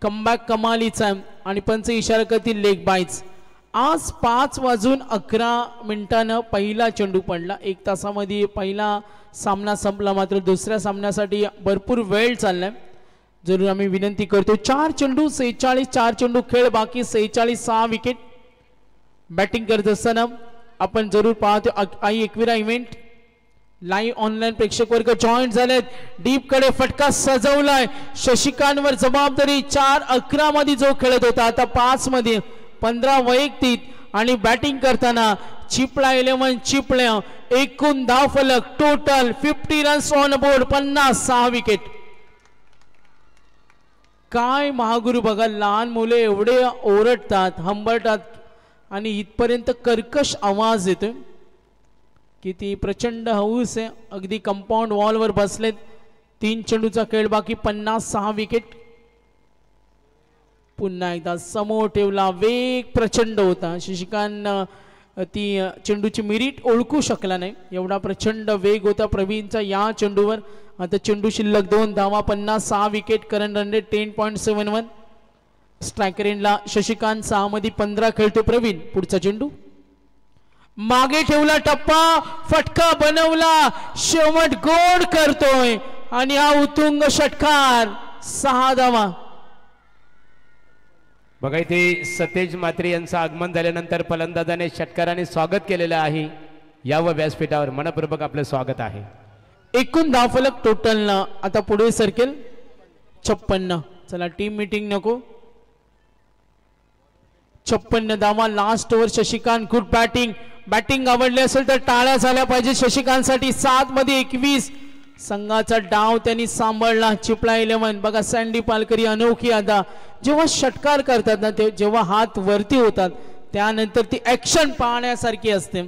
कमबॅक कमालीचा आणि पंच इशारा करतील लेग बाईट्स आज 5:11 पहिला चेंडू पडला 1 तासामध्ये पहिला सामना संपला मात्र दुसऱ्या सामन्यासाठी भरपूर वेळ चाललाय जरूर आम्ही विनंती करतो 4 चेंडू 46 4 चेंडू खेळ बाकी 46 6 विकेट बॅटिंग करत असताना आपण जरूर पाहतो आई एकविरा इव्हेंट लाईव्ह ऑनलाईन प्रेक्षक वर्ग जॉईंट झालेत डीप कडे फटका सजवलाय शशिकांतवर जबाबदारी 4-11 मध्ये जो खेळत होता आता 5 मध्ये 15 वैयक्तिक आणि बॅटिंग करताना चिपळा 11 चिपळे एकूण धावफलक total 50 runs on board 56 wicket काय महागुरु बघा लहान मुले एवढे ओरडतात हंबरतात आणि इथपर्यंत कर्कश आवाज येतोय किती प्रचंड हौस आहे अगदी कंपाऊंड वॉलवर बसलेत 3 चेंडूचा खेळ बाकी 56 विकेट पुन्हा एकदा समोर ठेवला वेग प्रचंड होता शशिकांत ती चेंडूची मिरिट ओळखू शकला नाही एवढा प्रचंड वेग होता प्रवीणचा या चेंडूवर आता चेंडू शिल्लक 2 धावा 56 wicket current run rate 10.71 strike रेंजला शशिकांत 6 मध्ये 15 खेळतो प्रवीण पुढचा चेंडू मागे ठेवला टप्पा फटका बनवला शेवट गोड करतोय आणि हा उत्तुंग षटकार 6 धावा बघा इथे सतेज म्हात्रे यांचं आगमन झाल्यानंतर फलंदाजाने षटकाराने स्वागत केलेलं आहे यावं व्यासपीठावर मनपूर्वक आपलं स्वागत आहे एकूण धावफलक टोटल आता पुढे सरकेल 56 चला टीम मीटिंग नको 56 धावा last over Shashikant good batting आवडली असेल तर टाळ्या झाल्या पाहिजे शशिकांतसाठी 7 मध्ये 21 संघाचा डाव त्यांनी सांभाळला चिपळा 11 बघा सँडी पालकरी अनोखी आता जेव्हा षटकार करतात ना ते जेव्हा हात वरती होतात त्यानंतर ती ऍक्शन पाहण्यासारखी असते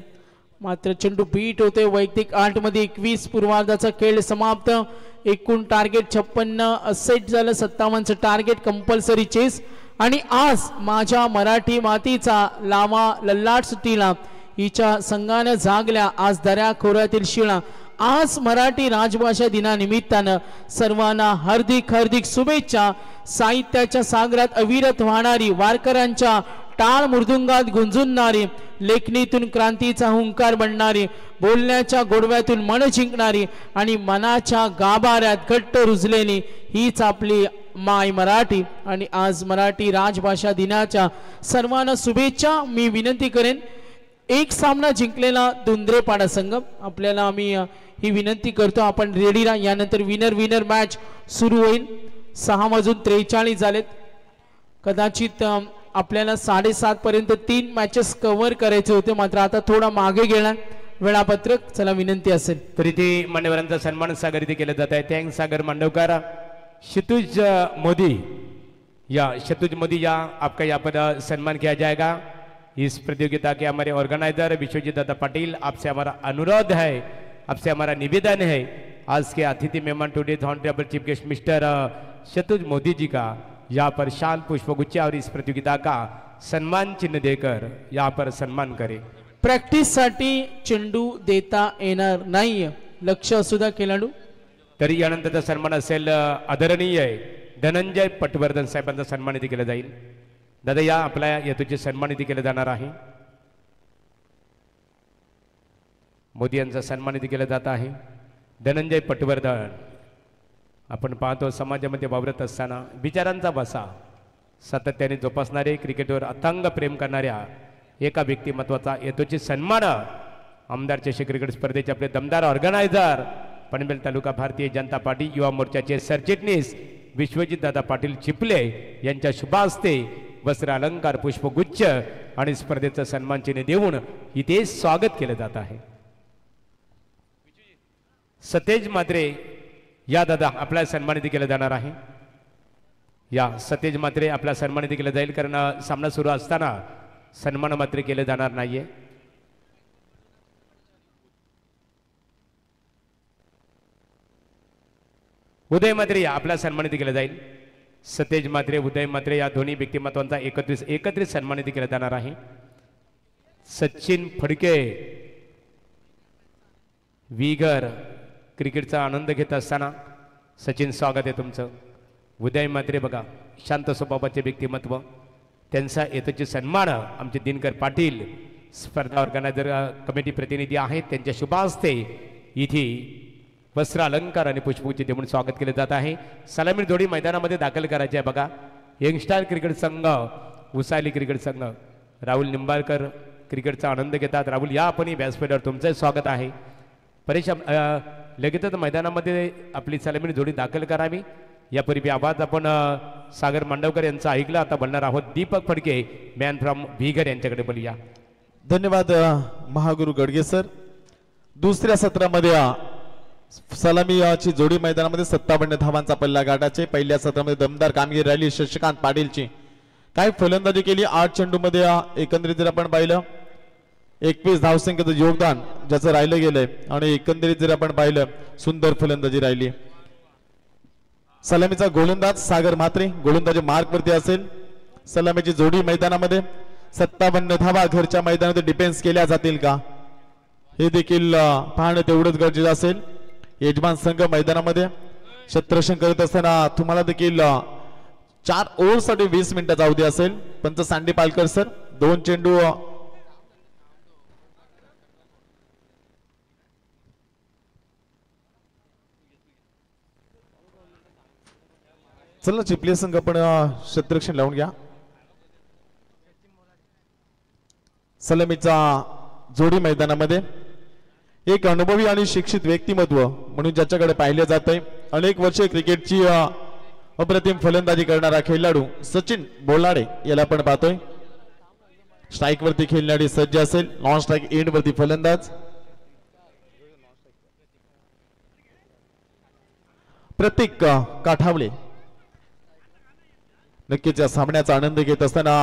मात्र चेंडू बीट होते वैयक्तिक 8 मध्ये 21 पूर्वार्धाचा खेळ समाप्त एकूण टार्गेट 56 सेट झालं 57चं टार्गेट कंपल्सरी चेस आणि आज माझ्या मराठी मातीचा लावा लल्लाट सुट्टीला हिच्या संघानं जागल्या आज दऱ्या खोऱ्यातील शिळा आज मराठी राजभाषा दिनानिमित्तानं सर्वांना हार्दिक शुभेच्छा साहित्याच्या सागरात अविरत वाहणारी वारकऱ्यांच्या टाळ मृदुंगात गुंजुनणारी, लेखणीतून क्रांतीचा हुंकार बनणारी, बोलण्याच्या गोडव्यातून मन जिंकणारी आणि मनाच्या गाभाऱ्यात घट्ट रुजलेली हीच आपली माय मराठी. आणि आज मराठी राजभाषा दिनाच्या सर्वांना शुभेच्छा. मी विनंती करेन, एक सामना जिंकलेला धुंद्रेपाडा संघ, आपल्याला आम्ही ही विनंती करतो, आपण रेडी राहा. यानंतर विनर मॅच सुरू होईल. 6:43 झालेत. कदाचित आपल्याला 7:30 पर्यंत 3 मॅचेस कव्हर करायचे होते, मात्र आता थोडा मागे गेला वेळापत्रक. चला विनंती असेल तरी ते मान्यवरांचा सन्मान सागर इथे केला जात आहे. थँक्स सागर मांडवकर. क्षितिज मोदी या आपका यहाँ पर सम्मान किया जाएगा. इस प्रतियोगिता के हमारे ऑर्गेनाइजर विश्वजीत दादा पाटिल, आपसे हमारा अनुरोध है, आपसे हमारा निवेदन है, आज के अतिथि मेहमान today honourable chief guest mister Kshitij Modi ji का यहाँ पर शाल पुष्पगुच्छ और इस प्रतियोगिता का सम्मान चिन्ह देकर यहाँ पर सम्मान करें. प्रॅक्टिस साठी चेंडू देता येणार नाही, लक्ष असू द्या खेळाडू. तरी यानंतरचा सन्मान असेल आदरणीय धनंजय पटवर्धन साहेबांचा सन्मान इथे केला जाईल. दादा या आपल्या येतूचे सन्मान इथे केले जाणार आहे. मोदी यांचा सन्मान इथे केला जात आहे. धनंजय पटवर्धन, आपण पाहतो समाजामध्ये वावरत असताना विचारांचा वसा सातत्याने जोपासणारे, क्रिकेटवर अथांग प्रेम करणाऱ्या एका व्यक्तिमत्वाचा येतोची सन्मान आमदार चषक क्रिकेट स्पर्धेचे आपले दमदार ऑर्गनायझर पनवेल तालुका भारतीय जनता पार्टी युवा मोर्चाचे सरचिटणीस विश्वजित दादा पाटील चिपले यांच्या शुभास्ते वस्त्र अलंकार पुष्पगुच्छ आणि स्पर्धेचं सन्मान चिन्ह देऊन इथे स्वागत केले जात आहे. सतेज मात्रे या दादा आपला सन्मानित केलं जाणार आहे. या सतेज मात्रे आपला सन्मानित केलं जाईल, कारण सामना सुरू असताना सन्मान मात्र केले जाणार नाहीये. उदय मात्रे आपला सन्मानित केलं जाईल. सतेज मात्रे, उदय मात्रे या दोन्ही व्यक्तिमत्वांचा एकत्रित सन्मानित केला जाणार आहे. सचिन फडके वीगर क्रिकेटचा आनंद घेत असताना सचिन स्वागत आहे तुमचं. उदय मात्रे बघा शांत स्वभावाचे व्यक्तिमत्व, त्यांचा येतोचे सन्मान आमचे दिनकर पाटील स्पर्धा ऑर्गनायझर कमिटी प्रतिनिधी आहेत, त्यांच्या शुभास्ते इथे वस्त्र अलंकार आणि पुष्पगुच्छ देऊन स्वागत केले जात आहे. सलामी जोडी मैदानामध्ये दाखल करायची आहे. बघा यंगस्टार क्रिकेट संघ, उसाली क्रिकेट संघ, राहुल निंबाळकर क्रिकेटचा आनंद घेतात. राहुल या आपण व्यासपीठावर तुमचं स्वागत आहे. परेश लगेचच मैदानामध्ये आपली सलामी जोडी दाखल करावी. यापूर्वी आवाज आपण सागर मांडवकर यांचा ऐकला, आता बोलणार आहोत दीपक फडके मॅन फ्रॉम भिगर यांच्याकडे बोलूया. धन्यवाद महागुरु गडगे सर. दुसऱ्या सत्रामध्ये सलामीची जोडी मैदानामध्ये 57 धावांचा पल्ला गाठाचे. पहिल्या सत्रामध्ये दमदार कामगिरी राहिली शशिकांत पाटीलची. काय फलंदाजी केली 8 चेंडूमध्ये, एकंदरीत जर आपण पाहिलं 21 धावसंख्येचं योगदान ज्याचं राहिलं गेलंय, आणि एकंदरीत जर आपण पाहिलं सुंदर फलंदाजी राहिली. सलामीचा गोलंदाज सागर म्हात्रे गोलंदाजी मार्क वरती असेल. सलामीची जोडी मैदानामध्ये 57 धावा घरच्या मैदानामध्ये डिफेन्स केल्या जातील का हे देखील पाहणं तेवढंच गरजेचं असेल. यजमान संघ मैदानामध्ये क्षेत्ररक्षण करत असताना तुम्हाला देखील 4 ओव्हरसाठी 20 मिनिटाचा अवधी असेल. पंच सांडी पालकर सर 2 चेंडू चला चिपली संघ आपण क्षेत्ररक्षण लावून घ्या. सलामीचा जोडी मैदानामध्ये एक अनुभवी आणि शिक्षित व्यक्तिमत्व म्हणून ज्याच्याकडे पाहिले जात आहे, अनेक वर्षे क्रिकेटची अप्रतिम फलंदाजी करणारा खेळाडू सचिन बोलाडे याला आपण पाहतोय. स्ट्राइक वरती खेळणारी सज्ज असेल. नॉन स्ट्राइक एंड वरती फलंदाज प्रतीक काठावले नक्कीच या सामन्याचा आनंद घेत असताना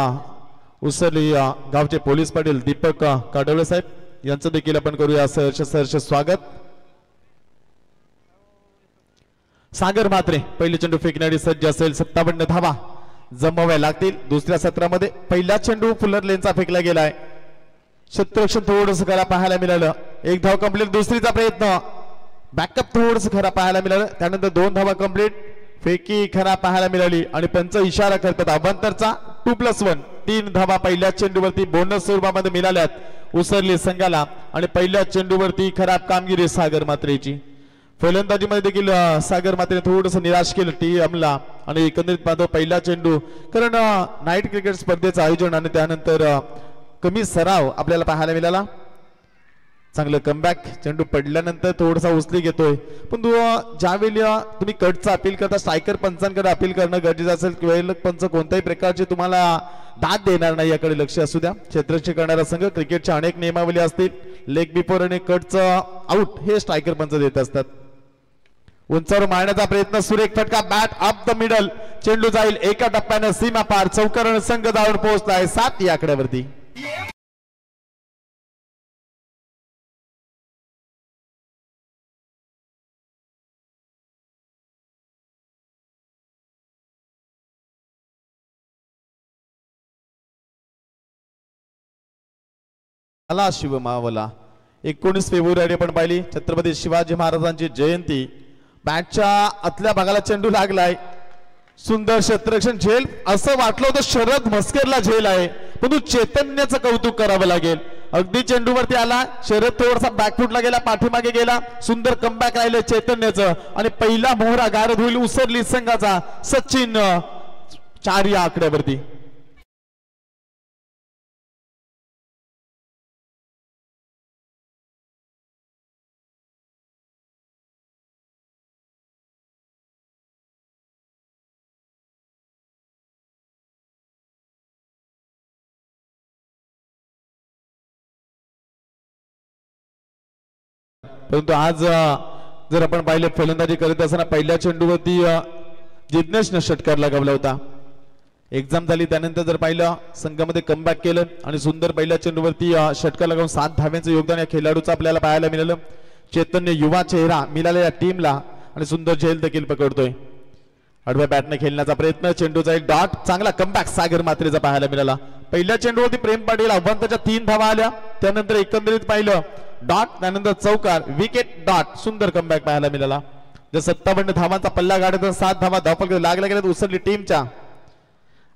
उसरली गावचे पोलीस पाटील दीपक काटवले साहेब यांचं देखील आपण करूया सहर्ष स्वागत. सागर म्हात्रे पहिली चेंडू फेकणारी सज्ज असेल. 57 धावा जमवाव्या लागतील. दुसऱ्या सत्रामध्ये पहिला चेंडू फुलर लेनचा फेकला गेलाय. क्षेत्ररक्षण थोडंसं खरा पाहायला मिळालं. 1 धाव कंप्लीट. दुसरीचा प्रयत्न बॅकअप थोडंसं खरा पाहायला मिळालं. त्यानंतर 2 धावा कंप्लीट. फेकी खरा पाहायला मिळाली आणि पंच इशारा करतात अभ्यंतरचा. 2+1 3 धावा पहिल्या चेंडूवरती बोनस स्वरूपामध्ये मिळाल्यात उसरली संघाला आणि पहिल्या चेंडूवरती खराब कामगिरी सागर मात्रेची. फलंदाजीमध्ये देखील सागर मात्रे थोडंसं निराश केलं टीमला आणि एकंदरीत पाहतो पहिला चेंडू कारण नाईट क्रिकेट स्पर्धेचं आयोजन आणि त्यानंतर कमी सराव आपल्याला पाहायला मिळाला. चांगलं कमबॅक चेंडू पडल्यानंतर थोडासा उचली घेतोय पण ज्यावेळी तुम्ही कटचा अपील करता स्ट्रायकर पंचांकडे अपील करणं गरजेचं असेल वेळेला पंच कोणत्याही प्रकारची तुम्हाला दाद देणार नाही याकडे लक्ष असू द्या. क्षेत्ररक्षण करणारा संघ क्रिकेटच्या अनेक नियमावली असतील लेग बिफोर आणि कटचं आउट हे स्ट्रायकर पंच देत असतात. उंचावर मारण्याचा प्रयत्न सुरेख फटका बॅट अप द मिडल चेंडू जाईल एका टप्प्यानं सीमा पार चौकार संघ जाऊन पोहोचलाय 7 या आकड्यावरती. शिवमावला 19 फेब्रुवारी आपण पाहिली छत्रपती शिवाजी महाराजांची जयंती. बॅटच्या आतल्या भागाला चेंडू लागलाय सुंदर क्षेत्ररक्षण झेल असं वाटलं होतं शरद म्हस्करला झेल आहे पण चैतन्याचं कौतुक करावं लागेल. अगदी चेंडूवरती आला शरद थोडासा बॅकफुटला गेला पाठीमागे गेला सुंदर कमबॅक राहिले चैतन्याचं आणि पहिला मोहरा गारद होईल उसरली संघाचा. सचिन 4 या आकड्यावरती. परंतु आज जर आपण पाहिले फलंदाजी करत असताना पहिल्या चेंडूवरती जिग्नेशने षटकार लगावला होता. एक्झाम झाली त्यानंतर जर पाहिलं संघामध्ये कमबॅक केलं आणि सुंदर पहिल्या चेंडूवरती षटकार लगावून 7 धाव्यांचं योगदान या खेळाडूचं आपल्याला पाहायला मिळालं. चैतन्य युवा चेहरा मिळालेल्या टीमला आणि सुंदर झेल देखील पकडतोय. आडव्या बॅटने खेळण्याचा प्रयत्न चेंडू जाईल डॉट चांगला कमबॅक सागर मात्रेचा पाहायला मिळाला. पहिल्या चेंडूवरती प्रेम पाटील आव्हानाच्या 3 धावा आल्या त्यानंतर एकंदरीत पाहिलं डॉट त्यानंतर चौकार विकेट डॉट सुंदर कमबॅक पाहायला मिळाला. जर 57 धावांचा पल्ला गाडत 7 धावा धावफलक लागल्या गेल्यात उसरली टीमच्या.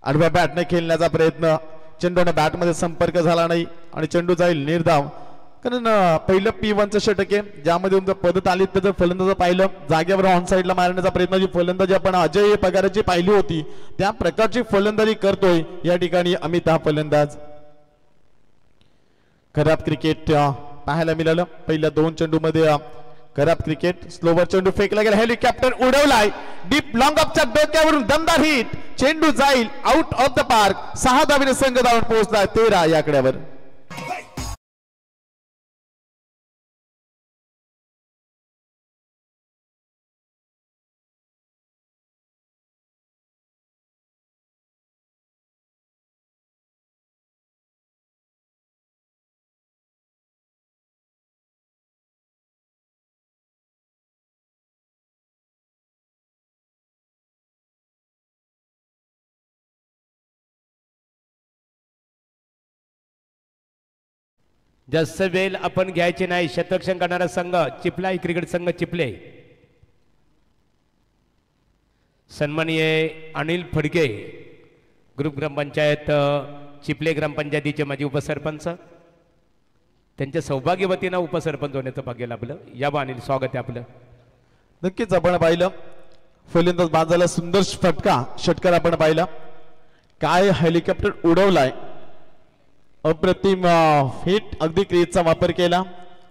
आडव्या बॅटने खेळण्याचा प्रयत्न चेंडूने बॅटमध्ये संपर्क झाला नाही आणि चेंडू जाईल निर्धाव कारण पहिलं P1चं षटक आहे ज्यामध्ये तुमचं पदत आली तर फलंदाज पाहिलं जागेवर ऑन साईडला मारण्याचा प्रयत्न जी फलंदाजी आपण अजय पगाराची पाहिली होती त्या प्रकारची फलंदाजी करतोय या ठिकाणी अमित हा फलंदाज. खराब क्रिकेट पाहायला मिळालं पहिल्या 2 चेंडू मध्ये खराब क्रिकेट स्लोवर चेंडू फेकला गेला हेलिकॉप्टर उडवलाय डीप लॉंग ऑफच्या डोक्यावरून दमदार हिट चेंडू जाईल आउट ऑफ द पार्क 6 धावेने संघ धावून पोहोचलाय 13 या आकड्यावर. जास्त वेळ आपण घ्यायचे नाही. क्षेत्ररक्षण करणारा संघ चिपला क्रिकेट संघ चिपले सन्माननीय अनिल फडके ग्रुप ग्रामपंचायत चिपले ग्रामपंचायतीचे माजी उपसरपंच त्यांच्या सौभाग्यवतीनं उपसरपंच होण्याचं भाग्य लाभलं. या अनिल स्वागत आहे आपलं. नक्कीच आपण पाहिलं फलंदाज बाद झाला सुंदर फटका षटकार आपण पाहिला काय हेलिकॉप्टर उडवलाय अप्रतिम हिट अगदी क्रीजचा वापर केला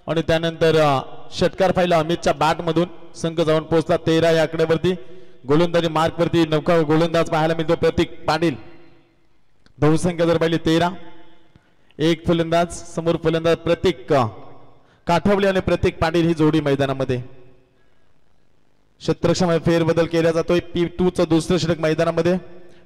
आणि त्यानंतर षटकार पाहिला अमितच्या बॅट मधून संघ जाऊन पोहोचला 13 या आकड्यावरती. गोलंदाजी मार्क वरती नौका गोलंदाज पाहायला मिळतो प्रतीक पाटील. बहुसंख्या जर पाहिली 13 एक फलंदाज समोर फलंदाज प्रतीक काठवले आणि प्रतीक पाटील ही जोडी मैदानामध्ये. क्षेत्ररक्षणामध्ये फेरबदल केला जातोय P2चं दुसरं षटक मैदानामध्ये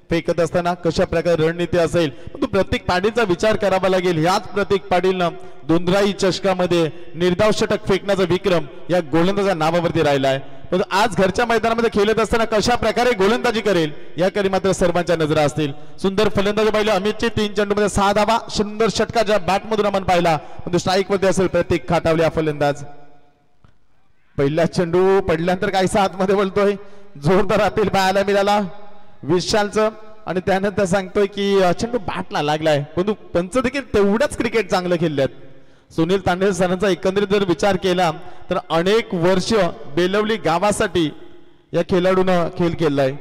फेकत असताना कशा प्रकारे रणनीती असेल पण प्रतीक पाटीलचा विचार करावा लागेल. याच प्रतीक पाटीलनं दोंदराई चषकामध्ये निर्धाव षटक फेकण्याचा विक्रम या गोलंदाजा नावावरती राहिला आहे. पण आज घरच्या मैदानामध्ये खेळत असताना कशा प्रकारे गोलंदाजी करेल याकडे मात्र सर्वांच्या नजरा असतील. सुंदर फलंदाजी पाहिलं अमितची 3 चेंडूमध्ये 6 धावा सुंदर षटकाच्या बॅटमधून आपण पाहिला पण स्ट्राईक मध्ये असेल प्रतीक खाटावले हा फलंदाज. पहिला चेंडू पडल्यानंतर काहीसा आतमध्ये बोलतोय जोरदार अपील पाहायला मिळाला. विशालचं आणि त्यानंतर सांगतोय की चेंडू बॅटला लागलाय, परंतु पंच देखील तेवढंच क्रिकेट चांगलं खेळल्यात. सुनील तांडेल सरांचा एकंदरीत जर विचार केला तर अनेक वर्ष बेलवली गावासाठी या खेळाडून खेळ खेळलाय.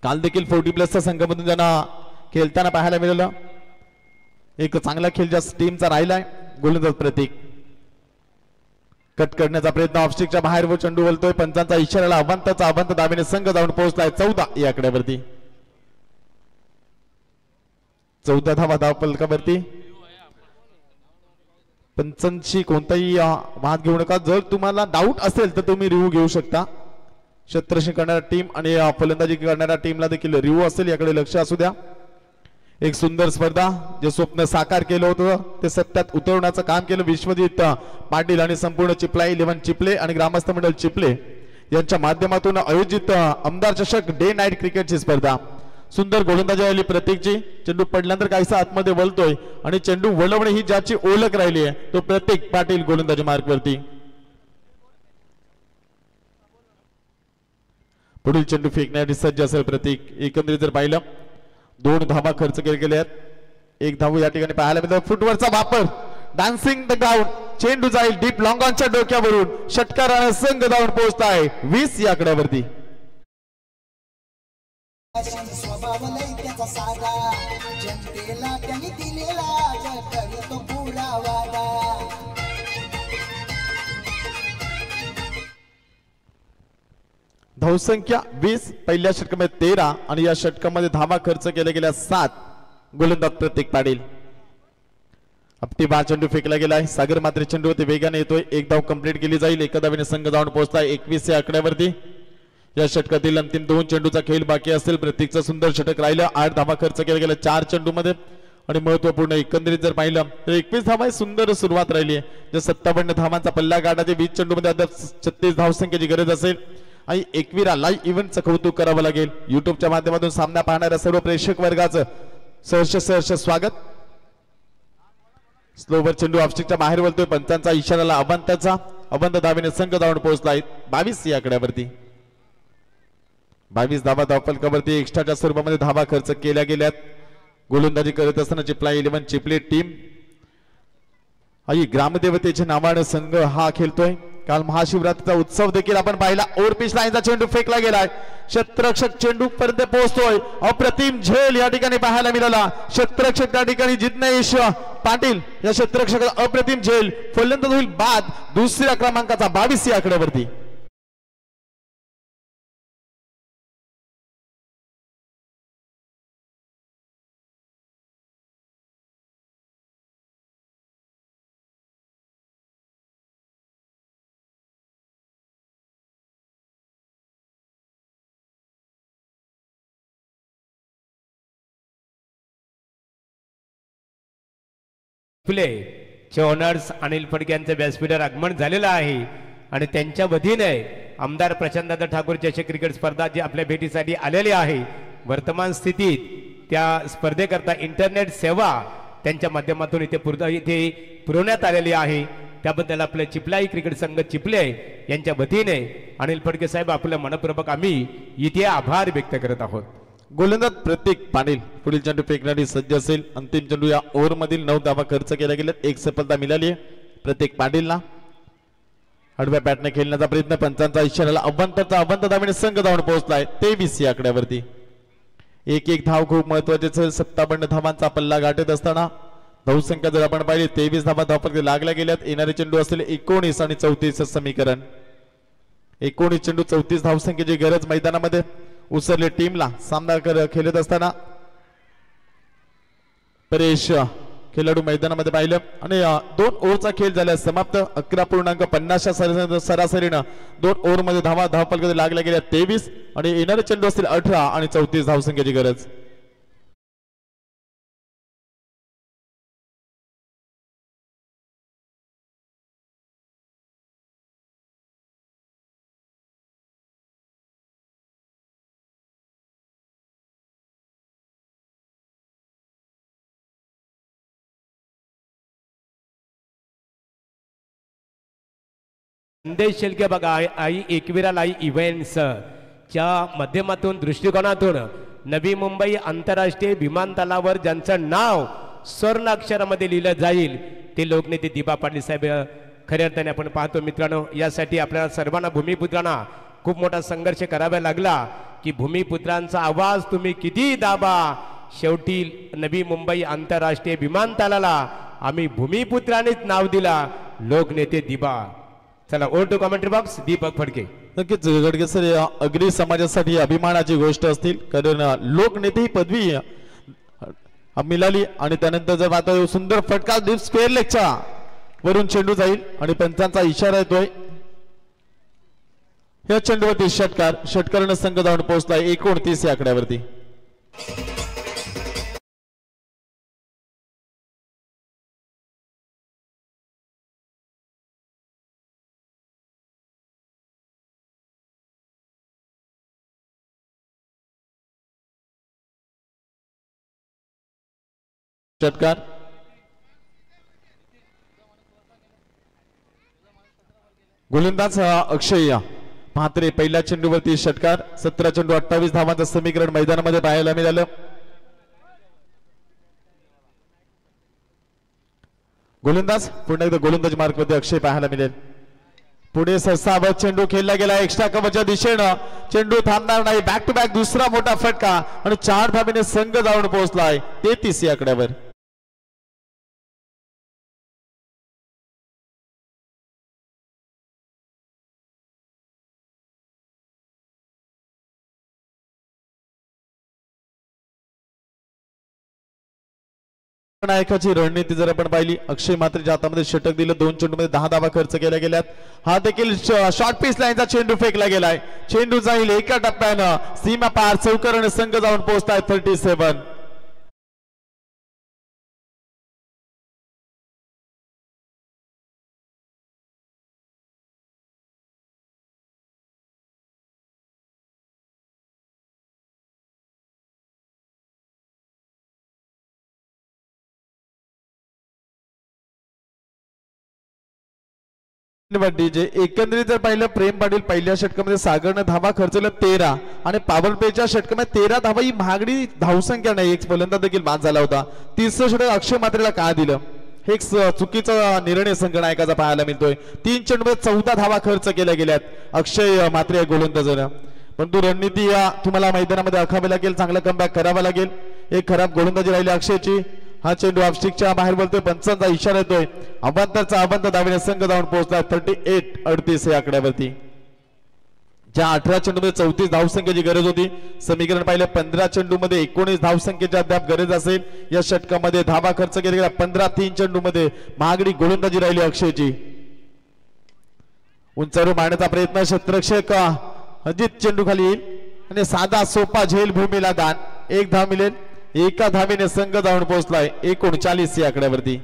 काल देखील 40+ संघामधून ज्यांना खेळताना पाहायला मिळालं. एक चांगला खेळ ज्या टीमचा राहिलाय. गोलंदाज प्रतीक कट करण्याचा प्रयत्न ऑफस्टिकच्या बाहेर व चेंडू वळतोय. पंचांचा इशाराला अवंत दाबेने संघ जाऊन पोहोचलाय 14 या आकड्यावरती. 14 धावा धावफलकावरती. पंचांची कोणताही वाद घेऊ नका. जर तुम्हाला डाऊट असेल तर तुम्ही रिव्ह्यू घेऊ शकता. क्षेत्ररक्षण करणाऱ्या टीम आणि फलंदाजी करणाऱ्या टीमला देखील रिव्ह्यू असेल, याकडे लक्ष असू द्या. एक सुंदर स्पर्धा, जे स्वप्न साकार केलं होतं ते सत्यात उतरवण्याचं काम केलं विश्वजित पाटील आणि संपूर्ण चिपला 11 चिपले आणि ग्रामस्थ मंडळ चिपले यांच्या माध्यमातून आयोजित आमदार चषक डे नाईट क्रिकेटची स्पर्धा. सुंदर गोलंदाजी आली प्रतीकची. चेंडू पडल्यानंतर काहीसा आतमध्ये वळतोय आणि चेंडू वळवणे ही ज्याची ओळख राहिली आहे तो प्रतीक पाटील गोलंदाजी मार्कवरती. पुढील चेंडू फेकण्यासाठी सज्ज असेल प्रतीक. एकंदरीत जर पाहिलं 2 धावा खर्च केले आहेत. 1 धाव या ठिकाणी पाहायला मिळतो. फुटवरचा वापर, डान्सिंग द ग्राउंड. चेंडू जाईल डीप लॉंग ऑनच्या डोक्यावरून. षटकाराने संघ जाऊन पोहोचताय 20 या आकड्यावरती. स्वभाव लय त्याचा साधा, जनतेला त्यांनी दिलेला जग तो पुरा वादा. धावसंख्या 20, पहिल्या षटकामध्ये 13 आणि या षटकामध्ये धावा खर्च केल्या गेल्या 7. गोलंदाज प्रतीक पाटील. आपटी बार चेंडू फेकला गेलाय. सागर मात्रे चेंडूवरती वेगाने येतोय. 1 धाव कंप्लीट केली जाईल. एका धावेने संघ जाऊन पोहोचताय 21 या आकड्यावरती. या षटकातील अंतिम 2 चेंडूचा खेळ बाकी असेल. प्रतीकचं सुंदर षटक राहिलं. 8 धावा खर्च केल्या गेल्या 4 चेंडूमध्ये आणि महत्वपूर्ण एकंदरीत जर पाहिलं तर 21 धावा सुंदर सुरुवात राहिली आहे. जर 57 धावांचा पल्ला गाठायचे 20 चेंडूमध्ये आता 36 धावसंख्येची गरज असेल आणि एकविरा लाईव्ह इव्हेंटचं कौतुक करावं लागेल. युट्यूबच्या माध्यमातून सामना पाहणाऱ्या सर्व प्रेक्षक वर्गाचं सहर्ष स्वागत. स्लोवर चेंडू ऑफस्टिकच्या बाहेर वळतोय. पंचांचा इशाराला अवंत धावेने संघ जाऊन पोहोचलाय 22 या आकड्यावरती. 22 धावा धावफलकावरती. एक्स्ट्राच्या स्वरूपामध्ये धावा खर्च केल्या गेल्यात. गोलंदाजी करत असताना चिपला 11 चिपले टीम आई ग्रामदेवतेच्या नावाने संघ हा खेळतोय. काल महाशिवरात्रीचा उत्सव देखील आपण पाहिला. ओव्हरपिच लाईनचा चेंडू फेकला गेलाय. क्षेत्ररक्षक चेंडू पर्यंत पोहोचतोय. अप्रतिम झेल या ठिकाणी पाहायला मिळाला. क्षेत्ररक्षक त्या ठिकाणी जिज्ञेश पाटील या क्षेत्ररक्षकाचा अप्रतिम झेल. फलंदाज होईल बाद. दुसऱ्या क्रमांकाचा 22 या आकड्यावरती. प्ले चे ओनर्स अनिल फडके यांचं व्यासपीठावर आगमन झालेलं आहे आणि त्यांच्या वतीने आमदार प्रशांतदादा ठाकूर चषक क्रिकेट स्पर्धा जी आपल्या भेटीसाठी आलेली आहे. वर्तमान स्थितीत त्या स्पर्धेकरता इंटरनेट सेवा त्यांच्या माध्यमातून इथे पुरवण्यात आलेली आहे. त्याबद्दल आपले चिपलाई क्रिकेट संघ चिपले यांच्या वतीने अनिल फडके साहेब आपल्या मनपूर्वक आम्ही इथे आभार व्यक्त करत आहोत. गोलंदाज प्रतीक पाटील पुढील चेंडू फेकण्यासाठी सज्ज असेल. अंतिम चेंडू या ओव्हर मधील 9 धावा खर्च केल्या गेल्यात. 1 सफलता मिळाली आहे प्रतीक पाटीलला. आडव्या बॅटने खेळण्याचा प्रयत्न. पंचांचा इशाराला अवंत धावेने संघ जाऊन पोहोचलाय 23 या आकड्यावरती. 1 धाव खूप महत्वाचे. 57 धावांचा पल्ला गाठत असताना धावसंख्या जर आपण पाहिली 23 धावा धावफलक लागल्या गेल्यात. येणारे चेंडू असलेले 19 आणि 34 समीकरण. 19 चेंडू 34 धावसंख्येची गरज मैदानामध्ये उसरले टीमला. सामना खेळत असताना परेश खेळाडू मैदानामध्ये पाहिलं आणि 2 ओव्हरचा खेळ झाला समाप्त. 11.50 सरासरीनं 2 ओव्हर मध्ये धावफलक लागल्या गेल्या 23 आणि येणारे चेंडू असतील 18 आणि 34 धावसंख्येची गरज. संदेश शेलके बघा आई एकविरा लाई इव्हेंट्स च्या माध्यमातून दृष्टिकोनातून नवी मुंबई आंतरराष्ट्रीय विमानतळावर ज्यांचं नाव स्वर्ण अक्षरामध्ये लिहिलं जाईल ते लोकनेते दिबा पाटील साहेब खऱ्या अर्थाने आपण पाहतो मित्रांनो. यासाठी आपल्याला सर्वांना भूमिपुत्रांना खूप मोठा संघर्ष करावा लागला की भूमिपुत्रांचा आवाज तुम्ही किती दाबा, शेवटी नवी मुंबई आंतरराष्ट्रीय विमानतळाला आम्ही भूमिपुत्रांनीच नाव दिला, लोकनेते दिबा. चला over to commentary box Deepak Phadke. नक्कीच गडगे सर या अग्री समाजासाठी अभिमानाची गोष्ट असतील, कारण लोकनेते ही पदवी मिळाली. आणि त्यानंतर जर आता सुंदर फटका डीप स्क्वेअर लेगच्या वरून चेंडू जाईल आणि पंचांचा इशारा येतोय. या चेंडूवरती षटकारानं संघ जाऊन पोहोचलाय 29 या आकड्यावरती. षटकार गोलंदाज अक्षय म्हात्रे पहिल्या चेंडूवरती षटकार. 17 चेंडू 28 धावांचं समीकरण मैदानामध्ये पाहायला मिळालं. गोलंदाज पुन्हा एकदा गोलंदाज मार्कवरती अक्षय पाहायला मिळेल. पुढे सरसावत चेंडू खेळला गेला एक्स्ट्रा कव्हरच्या दिशेनं. चेंडू थांबणार नाही, बॅक टू बॅक दुसरा मोठा फटका आणि 4 धाबेने संघ जाऊन पोहोचलाय 33 या आकड्यावर. नायकाची रणनीती जर आपण पाहिली, अक्षय मात्रेच्या हातामध्ये षटक दिलं, 2 चेंडूमध्ये 10 धावा खर्च केल्या गेल्यात. हा देखील शॉर्ट पीस लाईनचा चेंडू फेकला गेलाय. चेंडू जाईल एका टप्प्यानं सीमा पार, चौकाराने संघ जाऊन पोहोचताय 37. जे एकंदरीत जर पाहिलं, प्रेम पाटील पहिल्या षटकामध्ये सागरनं धावा खर्चलं 13 आणि पॉवर प्लेच्या षटकामध्ये 13 धावा ही महागडी धावसंख्या नाही. एक फलंदाज देखील बाद झाला होता. तिसरं षटक अक्षय मात्रेला का दिलं, हे एक चुकीचा निर्णय संघ नायकाचा पाहायला मिळतोय. 3 चेंडूमध्ये 14 धावा खर्च केल्या गेल्यात अक्षय मात्रे गोलंदाजानं. परंतु रणनीती तुम्हाला मैदानामध्ये आखावी लागेल, चांगला कमबॅक करावा लागेल. एक खराब गोलंदाजी राहिली अक्षयची. हा चेंडू ऑफस्टिकच्या बाहेर बोलतोय, पंचांचा इशारा येतोय. अवांतरचा धावेने संघ जाऊन पोहोचला 38 या आकड्यावरती. ज्या 18 चेंडूमध्ये 34 धावसंख्येची गरज होती, समीकरण पाहिलं 15 चेंडूमध्ये 19 धावसंख्येची अद्याप गरज असेल. या षटकामध्ये धावा खर्च केला गेला 15. 3 चेंडूमध्ये महागडी गोलंदाजी राहिली अक्षयची. उंचावर मारण्याचा प्रयत्न, क्षेत्ररक्षक अजित चेंडू खाली येईल आणि साधा सोपा झेल भूमीला दान. 1 धाव मिळेल. एका धावेने संघ जाऊन पोहोचलाय 39 या आकड्यावरती.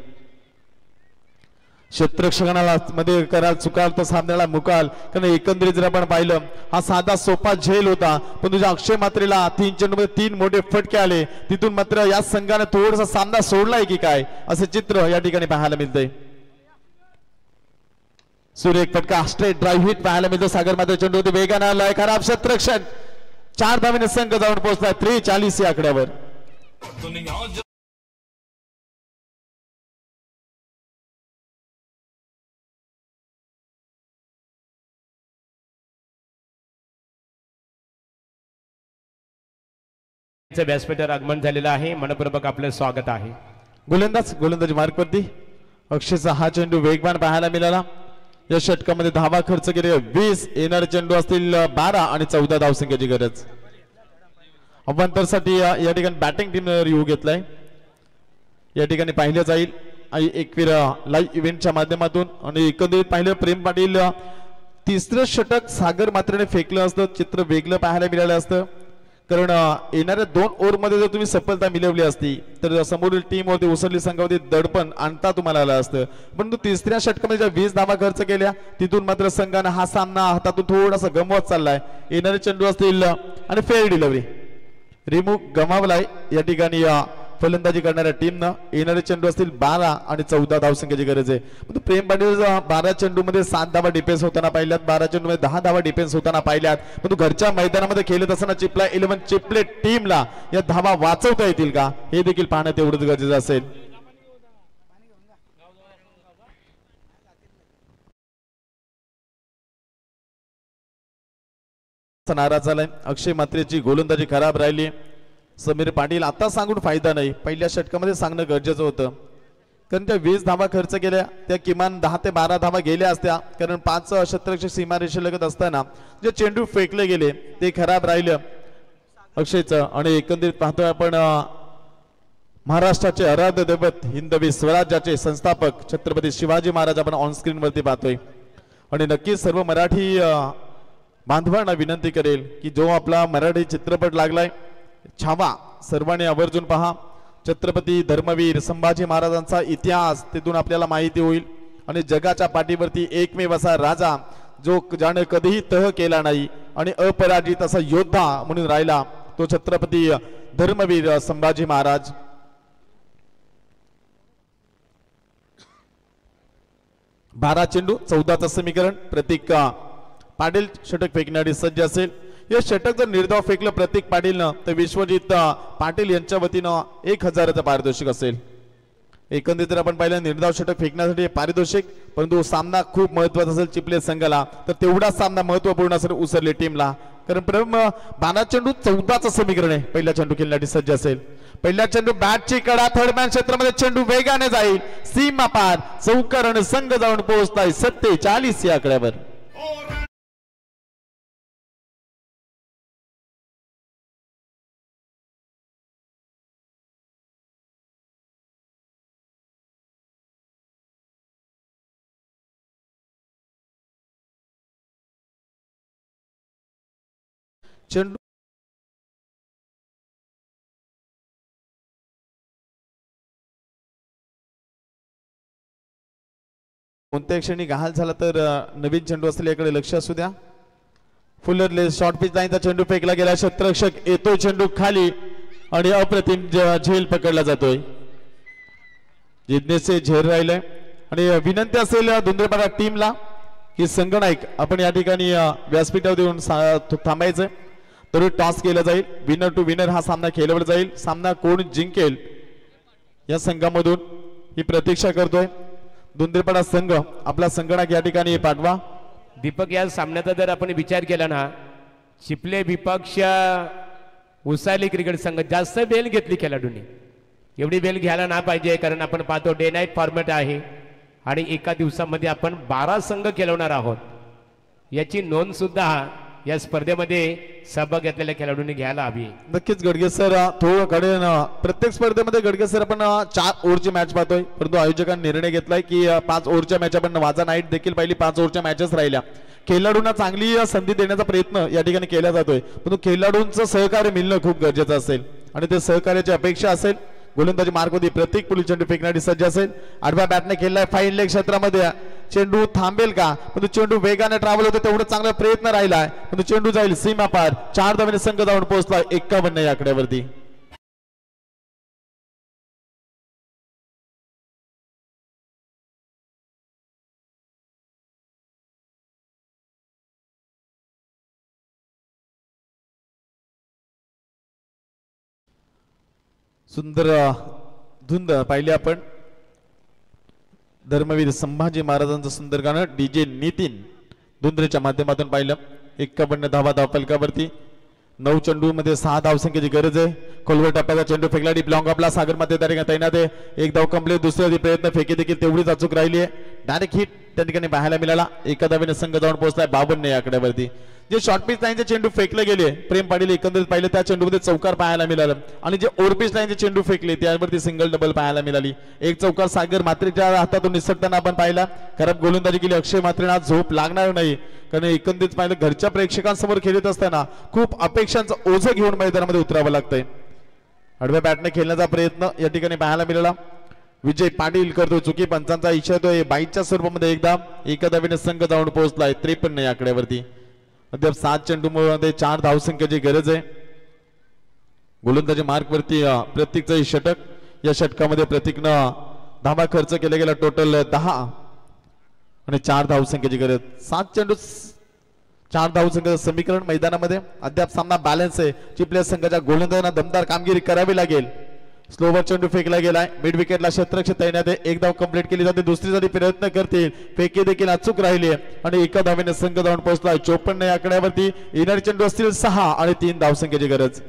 क्षेत्ररक्षकाला मध्ये कराल चुकाल तर सामन्याला मुकाल, कारण एकंदरीत जर आपण पाहिलं हा साधा सोपा झेल होता, पण तुझ्या अक्षय मात्रेला 3 चेंडूमध्ये 3 मोठे फटके आले. तिथून मात्र या संघाने थोडासा सामना सोडलाय की काय असे चित्र या ठिकाणी पाहायला मिळतंय. सुरेख फटका, स्ट्रेट ड्राईव्ह हिट पाहायला मिळतो. सागर मात्र चेंडू होते वेगानं आलाय, खराब क्षेत्ररक्षण. 4 धावेने संघ जाऊन पोहोचलाय 43 या आकड्यावर. व्यासपीठावर आगमन झालेलं आहे, मनपूर्वक आपलं स्वागत आहे. गोलंदाज मार्कवरती अक्षयचा हा चेंडू वेगवान पाहायला मिळाला. या षटकामध्ये धावा खर्च केले 20, येणारे चेंडू असतील 12 आणि 14 धावसंख्येची गरज. अवांतरसाठी या ठिकाणी बॅटिंग टीमने रिव्ह्यू घेतलाय. या ठिकाणी पाहिलं जाईल एकवीर लाईव्ह इव्हेंटच्या माध्यमातून. आणि एकंदरीत पाहिलं प्रेम पाटील तिसरं षटक सागर मात्रेने फेकलं असतं, चित्र वेगळं पाहायला मिळालं असतं. कारण येणाऱ्या 2 ओव्हरमध्ये जर तुम्ही सफलता मिळवली असती तर समोरील टीम होती उसरली संघावरती दडपण आणता तुम्हाला आलं असतं. परंतु तिसऱ्या षटकामध्ये ज्या 20 धावा खर्च केल्या तिथून मात्र संघानं हा सामना हातातून थोडासा गमवत चाललाय. येणारे चेंडू असतील आणि फेअर डिलिव्हरी रिमूव्ह गमावलाय. या ठिकाणी फलंदाजी करणाऱ्या टीमनं येणारे चेंडू असतील 12 आणि 14 धावसंख्येची गरज आहे. परंतु प्रेम पाटील 12 चेंडूमध्ये 7 धावा डिफेन्स होताना पाहिल्यात, 12 चेंडूमध्ये 10 धावा डिफेन्स होताना पाहिल्यात. परंतु घरच्या मैदानामध्ये खेळत असताना चिपला 11 चिपले टीमला या धावा वाचवता येतील का हे देखील पाहणं तेवढंच गरजेचं असेल. नाराज झालाय. अक्षय मात्रेची गोलंदाजी खराब राहिली. समीर पाटील आता सांगून फायदा नाही, पहिल्या षटकामध्ये सांगणं गरजेचं होतं, कारण त्या 20 धावा खर्च केल्या त्या किमान 10 ते 12 धावा गेल्या असत्या, कारण 5 क्षेत्ररक्षक सीमारेषेलगत असताना जे चेंडू फेकले गेले ते खराब राहिलं अक्षयचं. आणि एकंदरीत पाहतोय आपण महाराष्ट्राचे आराध्य दैवत हिंदवी स्वराज्याचे संस्थापक छत्रपती शिवाजी महाराज आपण ऑन स्क्रीन वरती पाहतोय. आणि नक्कीच सर्व मराठी बांधवांना विनंती करेल की जो आपला मराठी चित्रपट लागलाय छावा सर्वांनी आवर्जून पहा. छत्रपती धर्मवीर संभाजी महाराजांचा इतिहास तिथून आपल्याला माहिती होईल. आणि जगाच्या पाठीवरती एकमेव असा राजा जो ज्याने कधीही तह केला नाही आणि अपराजित असा योद्धा म्हणून राहिला तो छत्रपती धर्मवीर संभाजी महाराज. बारा चेंडू 14चं समीकरण. प्रतीक पाटील षटक फेकण्यासाठी सज्ज असेल. हे षटक जर निर्धाव फेकलं प्रतीक पाटीलनं तर विश्वजित पाटील यांच्या वतीनं 1000चं पारितोषिक असेल. एकंदरीत जर आपण पाहिलं निर्धाव षटक फेकण्यासाठी पारितोषिक, परंतु सामना खूप महत्वाचा असेल चिपले संघाला तर तेवढा सामना महत्वपूर्ण असेल उसरले टीमला, कारण 12 चेंडू 14चं समीकरण आहे. पहिला चेंडू खेळण्यासाठी सज्ज असेल. पहिला चेंडू बॅटची कडा थर्ड मॅन क्षेत्रामध्ये चेंडू वेगाने जाईल सीमा पार चौकार आणि संघ जाऊन पोहोचलाय 47 या आकड्यावर. चेंडू कोणत्या क्षणी घाल झाला तर नवीन चेंडू असलेल्या याकडे लक्ष असू द्या. फुलरले शॉर्ट पिच लाईनचा चेंडू फेकला गेला. क्षेत्ररक्षक येतोय चेंडू खाली आणि अप्रतिम झेल पकडला जातोय. जिज्ञेसचे झेल राहिले आणि विनंती असेल धुंद्रेपाडा टीमला की संगनायक आपण या ठिकाणी व्यासपीठावर येऊन थांबायचं. तर टॉस केला जाईल. विनर टू विनर हा सामना खेळवला जाईल. सामना कोण जिंकेल या संघामधून ही प्रतीक्षा करतोय. धुंद्रेपाडा संघ आपला संगणक या ठिकाणी पाठवा. दीपक या सामन्याचा जर आपण विचार केला ना चिपले विपक्ष उसाली क्रिकेट संघ जास्त बेल घेतली खेळाडूंनी. एवढी बेल घ्यायला ना पाहिजे, कारण आपण पाहतो डे नाईट फॉर्मॅट आहे आणि एका दिवसामध्ये आपण 12 संघ खेळवणार आहोत. याची नोंद सुद्धा या स्पर्धेमध्ये सहभाग घेतलेल्या खेळाडूंनी घ्यायला हवी. नक्कीच गडगे सर थोडं कडे प्रत्येक स्पर्धेमध्ये गडगे सर आपण 4 ओव्हरची मॅच पाहतोय, परंतु आयोजकांनी निर्णय घेतलाय की 5 ओव्हरच्या मॅच आपण वाजा नाईट देखील पहिली 5 ओव्हरच्या मॅचेस राहिल्या. खेळाडूंना चांगली संधी देण्याचा प्रयत्न या ठिकाणी केला जातोय, परंतु खेळाडूंचं सहकार्य मिळणं खूप गरजेचं असेल आणि ते सहकार्याची अपेक्षा असेल. गोलंदाजी मार्ग होती. प्रतीक पुढील चेंडू फेकण्यासाठी सज्ज असेल. आडव्या बॅटने खेळलाय फाईन लेग क्षेत्रामध्ये. चेंडू थांबेल का, परंतु चेंडू वेगाने ट्रॅव्हल होतो तेवढा चांगला प्रयत्न राहिलाय, परंतु चेंडू जाईल सीमा पार. 4 धावेने संघ जाऊन पोहोचला 51 या आकड्यावरती. सुंदर धुंद पाहिले आपण. धर्मवीर संभाजी महाराजांचं सुंदर गाणं डीजे नितीन धुंद्रेच्या माध्यमातून पाहिलं. 51 धावा धावफलकावरती. 9 चेंडू मध्ये 6 धावसंख्येची गरज आहे. खोलवर टप्प्याचा चेंडू फेकला डीप लॉंग ऑफला सागर मध्ये तैनात आहे. एक धाव कंप्लीट. दुसऱ्या प्रयत्न फेकी देखील तेवढीच अचूक राहिली आहे. डायरेक्ट हिट त्या ठिकाणी पाहायला मिळाला. एका धावेने संघ जाऊन पोहोचलाय 52 या आकड्यावरती. जे शॉर्ट पिच लाईनचे चेंडू फेकले गेले प्रेम पाटील एकंदरीत पाहिलं त्या चेंडूमध्ये चौकार पाहायला मिळालं आणि जे ओव्हरपिच लाईनचे चेंडू फेकले त्यावरती सिंगल डबल पाहायला मिळाली. एक चौकार सागर मात्रेच्या हातातून निसटताना आपण पाहिला. खराब गोलंदाजी केली अक्षय मात्रेंना झोप लागणार नाही, कारण एकंदरीत पाहिलं घरच्या प्रेक्षकांसमोर खेळत असताना खूप अपेक्षांचं ओझं घेऊन मैदानामध्ये उतरावं लागतंय. आडव्या बॅटने खेळण्याचा प्रयत्न या ठिकाणी पाहायला मिळाला. विजय पाटील करतो चुकी. पंचांचा इशारा येतोय बाईच्या स्वरूपामध्ये. एकदा एका धावेने संघ जाऊन पोहोचलाय 53 या आकड्यावरती. अद्याप 7 चेंडू मध्ये 4 धावसंख्येची गरज आहे. गोलंदाजी मार्क वरती प्रतीकचं षटक. या षटकामध्ये प्रतीकनं धावा खर्च केला गेला टोटल 10 आणि 4 धावसंख्येची गरज. 7 चेंडू 4 धावसंख्येचं समीकरण मैदानामध्ये. अद्याप सामना बॅलन्स आहे. चिपल्या संघाच्या गोलंदाजांना दमदार कामगिरी करावी लागेल. स्लोवर चेंडू फेकला गेलाय मिड विकेटला. क्षेत्ररक्षक तैनात आहे. एक धाव कंप्लीट केली जाते. दुसरीसाठी प्रयत्न करतील. फेकी देखील अचूक राहिली आणि एका धावेने संघ जाऊन पोहोचलाय 54 या आकड्यावरती. येणारे चेंडू असतील 6 आणि 3 धावसंख्येची गरज.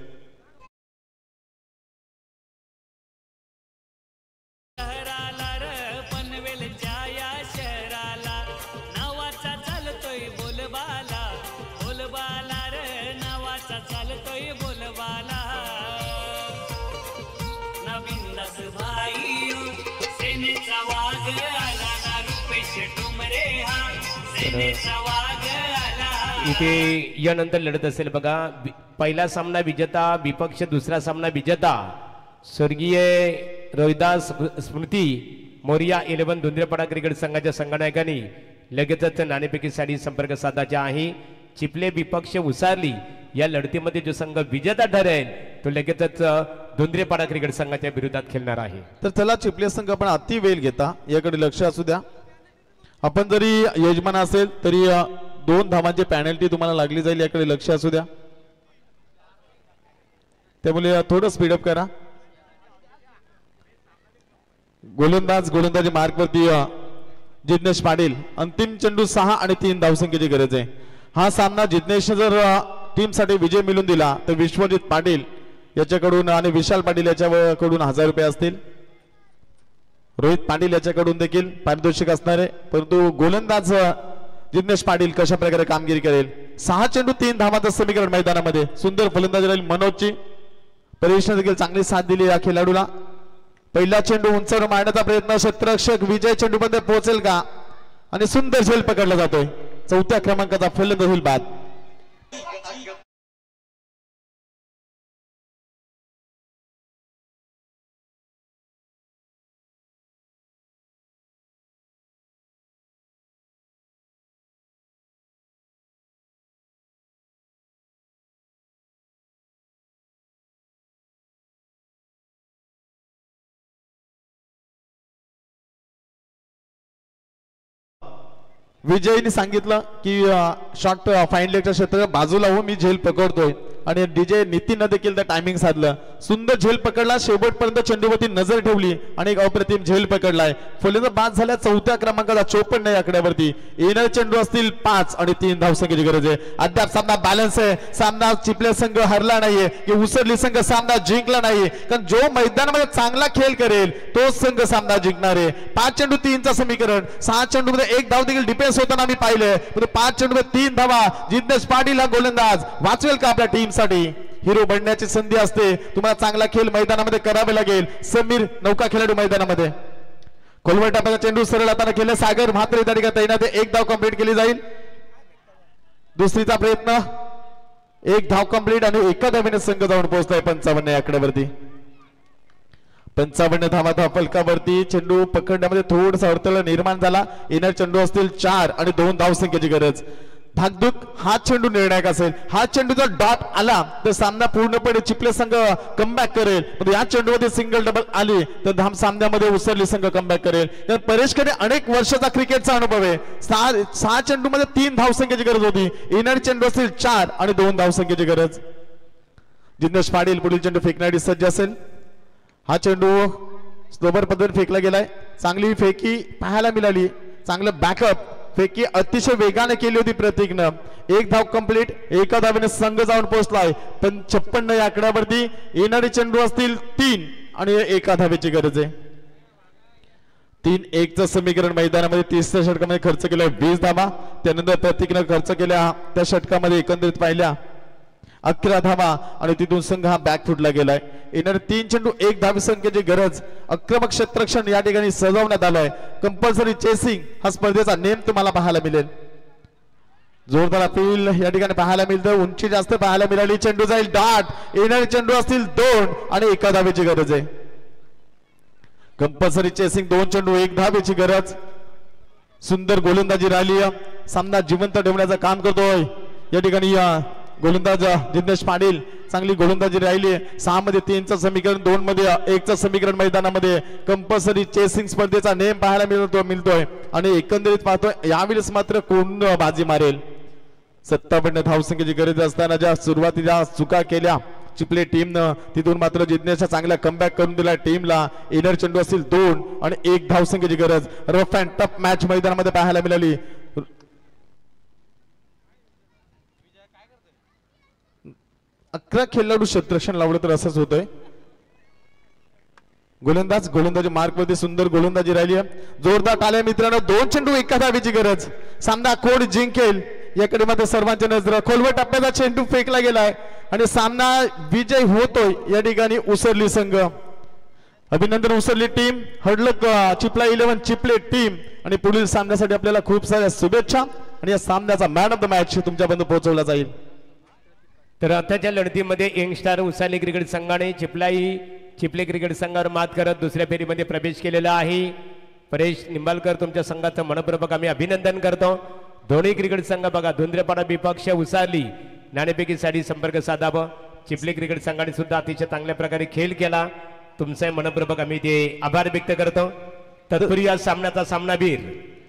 इथे यानंतर लढत असेल बघा. पहिला सामना विजेता विपक्ष, दुसरा सामना विजेता स्वर्गीय रोहिदास स्मृती मोरिया 11 धुंद्रेपाडा क्रिकेट संघाच्या संघनायकांनी लगेचच नाणेफेकीसाठी संपर्क साधायचा आहे. चिपले विपक्ष उसारली या लढतीमध्ये जो संघ विजेता ठरेल तो लगेचच धुंद्रेपाडा क्रिकेट संघाच्या विरोधात खेळणार आहे. तर चला चिपले संघ पण अति वेळ घेता याकडे लक्ष असू द्या. आपण जरी यजमान असेल तरी 2 धावांची पेनल्टी तुम्हाला लागली जाईल याकडे लक्ष असू द्या. त्यामुळे थोडं स्पीडअप करा. गोलंदाजी मार्क वरती जिग्नेश पाटील. अंतिम चेंडू 6 आणि 3 धावसंख्येची गरज आहे. हा सामना जिग्नेश जर टीम साठी विजय मिळवून दिला तर विश्वजित पाटील याच्याकडून आणि विशाल पाटील याच्याकडून 1000 रुपये असतील. रोहित पाटील याच्याकडून देखील पारितोषिक असणार आहे. परंतु गोलंदाज जिग्नेश पाटील कशा प्रकारे कामगिरी करेल. 6 चेंडू 3 धावांचं समीकरण मैदानामध्ये. सुंदर फलंदाजी राहील मनोजची. परीक्षण देखील चांगली साथ दिली या खेळाडूला. पहिला चेंडू उंचावर मारण्याचा प्रयत्न. क्षेत्ररक्षक विजय चेंडूमध्ये पोहोचेल का आणि सुंदर झेल पकडला जातोय. 4थ्या क्रमांकाचा फलंदाज होईल बाद. विजयने सांगितलं की शॉर्ट फाईन लेगच्या क्षेत्र बाजूला हो मी झेल पकडतोय आणि डीजे नितीन देखील त्या टायमिंग साधलं. सुंदर झेल पकडला. शेवटपर्यंत चेंडूवरती नजर ठेवली आणि एक अप्रतिम झेल पकडलाय. फलंदाज बाद झाल्या 4थ्या क्रमांकाचा 54 या आकड्यावरती. येणारे चेंडू असतील 5 आणि 3 धावसंख्येची गरज आहे. अद्याप सामना बॅलन्स आहे. सामना चिपले संघ हरला नाहीये की उसरली संघ सामना जिंकला नाही. कारण जो मैदानामध्ये चांगला खेळ करेल तोच संघ सामना जिंकणार आहे. 5 चेंडू 3चं समीकरण. 6 चेंडू मध्ये 1 धाव देखील डिफेन्स होताना आम्ही पाहिलंय. 5 चेंडू मध्ये 3 धावा. जिग्नेश पाटील हा गोलंदाज वाचवेल का आपल्या टीम साठी. हिरो बनण्याची संधी असते. तुम्हाला चांगला खेळ मैदानामध्ये करावे लागेल. समीर नौका खेळाडू मैदानामध्ये. कोलवटाचा चेंडू सरळ हाताने केलं. सागर म्हात्रे त्या ठिकाणी तैनात. 1 धाव कंप्लीट केली जाईल. दुसरीचा प्रयत्न. 1 धाव कंप्लीट आणि एका धावेने संघ जाऊन पोहोचलाय 55 या आकड्यावरती. 55 धावा फलकावरती. चेंडू पकडण्यामध्ये थोडासा अडथळा निर्माण झाला. येणारे चेंडू असतील 4 आणि 2 धावसंख्येची गरज. धाकधूक हा चेंडू निर्णायक असेल. हा चेंडू जर डॉट आला तर सामना पूर्णपणे चिपले संघ कमबॅक करेल. या चेंडूमध्ये सिंगल डबल आली तर धाम सामन्यामध्ये उसरली संघ कमबॅक करेल. तर परेशकडे अनेक वर्षाचा क्रिकेटचा अनुभव आहे. 6 चेंडू मध्ये 3 धावसंख्येची गरज होती. येणारे चेंडू असतील 4 आणि 2 धावसंख्येची गरज. जिग्नेश पाटील पुढील चेंडू फेकण्यासाठी सज्ज असेल. हा चेंडू स्लोवर पद्धतीने फेकला गेलाय. चांगली फेकी पाहायला मिळाली. चांगलं बॅकअप. फेकी अतिशय वेगाने केली होती प्रतीकनं. 1 धाव कंप्लीट. एका धावेने संघ जाऊन पोहोचलाय 56 या आकड्यावरती. येणारे चेंडू असतील 3 आणि एका धावेची गरज आहे. 3-1चं समीकरण मैदानामध्ये. 30 षटकामध्ये खर्च केला 20 धावा. त्यानंतर प्रतीकनं खर्च केल्या त्या षटकामध्ये एकंदरीत पाहिल्या 11 धावा आणि तिथून संघ हा बॅक फुटला गेलाय. येणारे 3 चेंडू 1 धावी संख्येची गरज. आक्रमक क्षेत्ररक्षण या ठिकाणी सजवण्यात आलंय. कंपल्सरी चेसिंग हा स्पर्धेचा नेम तुम्हाला पाहायला मिळेल. जोरदार अपील या ठिकाणी पाहायला मिळतं. उंची जास्त पाहायला मिळाली. चेंडू जाईल डॉट. येणारे चेंडू असतील 2 आणि एका धावेची गरज आहे. कंपल्सरी चेसिंग 2 चेंडू 1 धावेची गरज. सुंदर गोलंदाजी राहिली. सामना जिवंत ठेवण्याचं काम करतोय या ठिकाणी गोलंदाज जिग्नेश पाटील. चांगली गोलंदाजी राहिली. 6 मध्ये 3चं समीकरण, 2 मध्ये 1चं समीकरण मैदानामध्ये कंपल्सरी चेसिंग स्पर्धेचा नेम पाहायला मिळतोय आणि एकंदरीत पाहतोय यावेळेस मात्र कोण बाजी मारेल. 57 धावसंख्येची गरज असताना ज्या सुरुवातीला चुका केल्या चिपले टीमनं तिथून मात्र जिज्ञासा चांगला कमबॅक करून दिला टीमला. इनर चेंडू असतील 2 आणि 1 धावसंख्येची गरज. रफ अँड टफ मॅच मैदानामध्ये पाहायला मिळाली. 11 खेळाडू क्षेत्ररक्षण लावलं तर असंच होतंय. गोलंदाजी मार्कमध्ये सुंदर गोलंदाजी राहिली आहे. जोरदार टाळ्या मित्रांनो. 2 चेंडू 1 धावेची गरज. सामना कोण जिंकेल याकडे मात्र सर्वांच्या नजर. खोलवर टप्प्याचा चेंडू फेकला गेलाय आणि सामना विजय होतोय या ठिकाणी उसरली संघ. अभिनंदन उसरली टीम. हडलक चिपला 11 चिपले टीम आणि पुढील सामन्यासाठी आपल्याला खूप साऱ्या शुभेच्छा आणि या सामन्याचा मॅन ऑफ द मॅच तुमच्यापर्यंत पोहोचवला जाईल. तर आताच्या लढतीमध्ये यंगस्टार उसाली क्रिकेट संघाने चिपले क्रिकेट संघावर मात करत दुसऱ्या फेरीमध्ये प्रवेश केलेला आहे. परेश निंबाळकर तुमच्या संघाचं मनपूर्वक आम्ही अभिनंदन करतो. दोन्ही क्रिकेट संघ बघा धुंद्रेपाडा विपक्ष उसाली नाणेफेकीसाठी संपर्क साधावा. चिपले क्रिकेट संघाने सुद्धा अतिशय चांगल्या प्रकारे खेळ केला. तुमचा मनपूर्वक आम्ही ते आभार व्यक्त करतो. तत्पूर्वी या सामन्याचा सामनावीर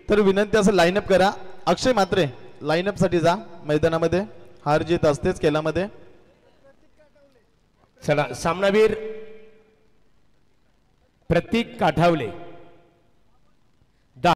तर विनंती असं लाईनअप करा. अक्षय मात्रे लाईनअप साठी जा मैदानामध्ये. हार जीत असतेच खेळामध्ये. चला सामनावीर प्रतीक काठावले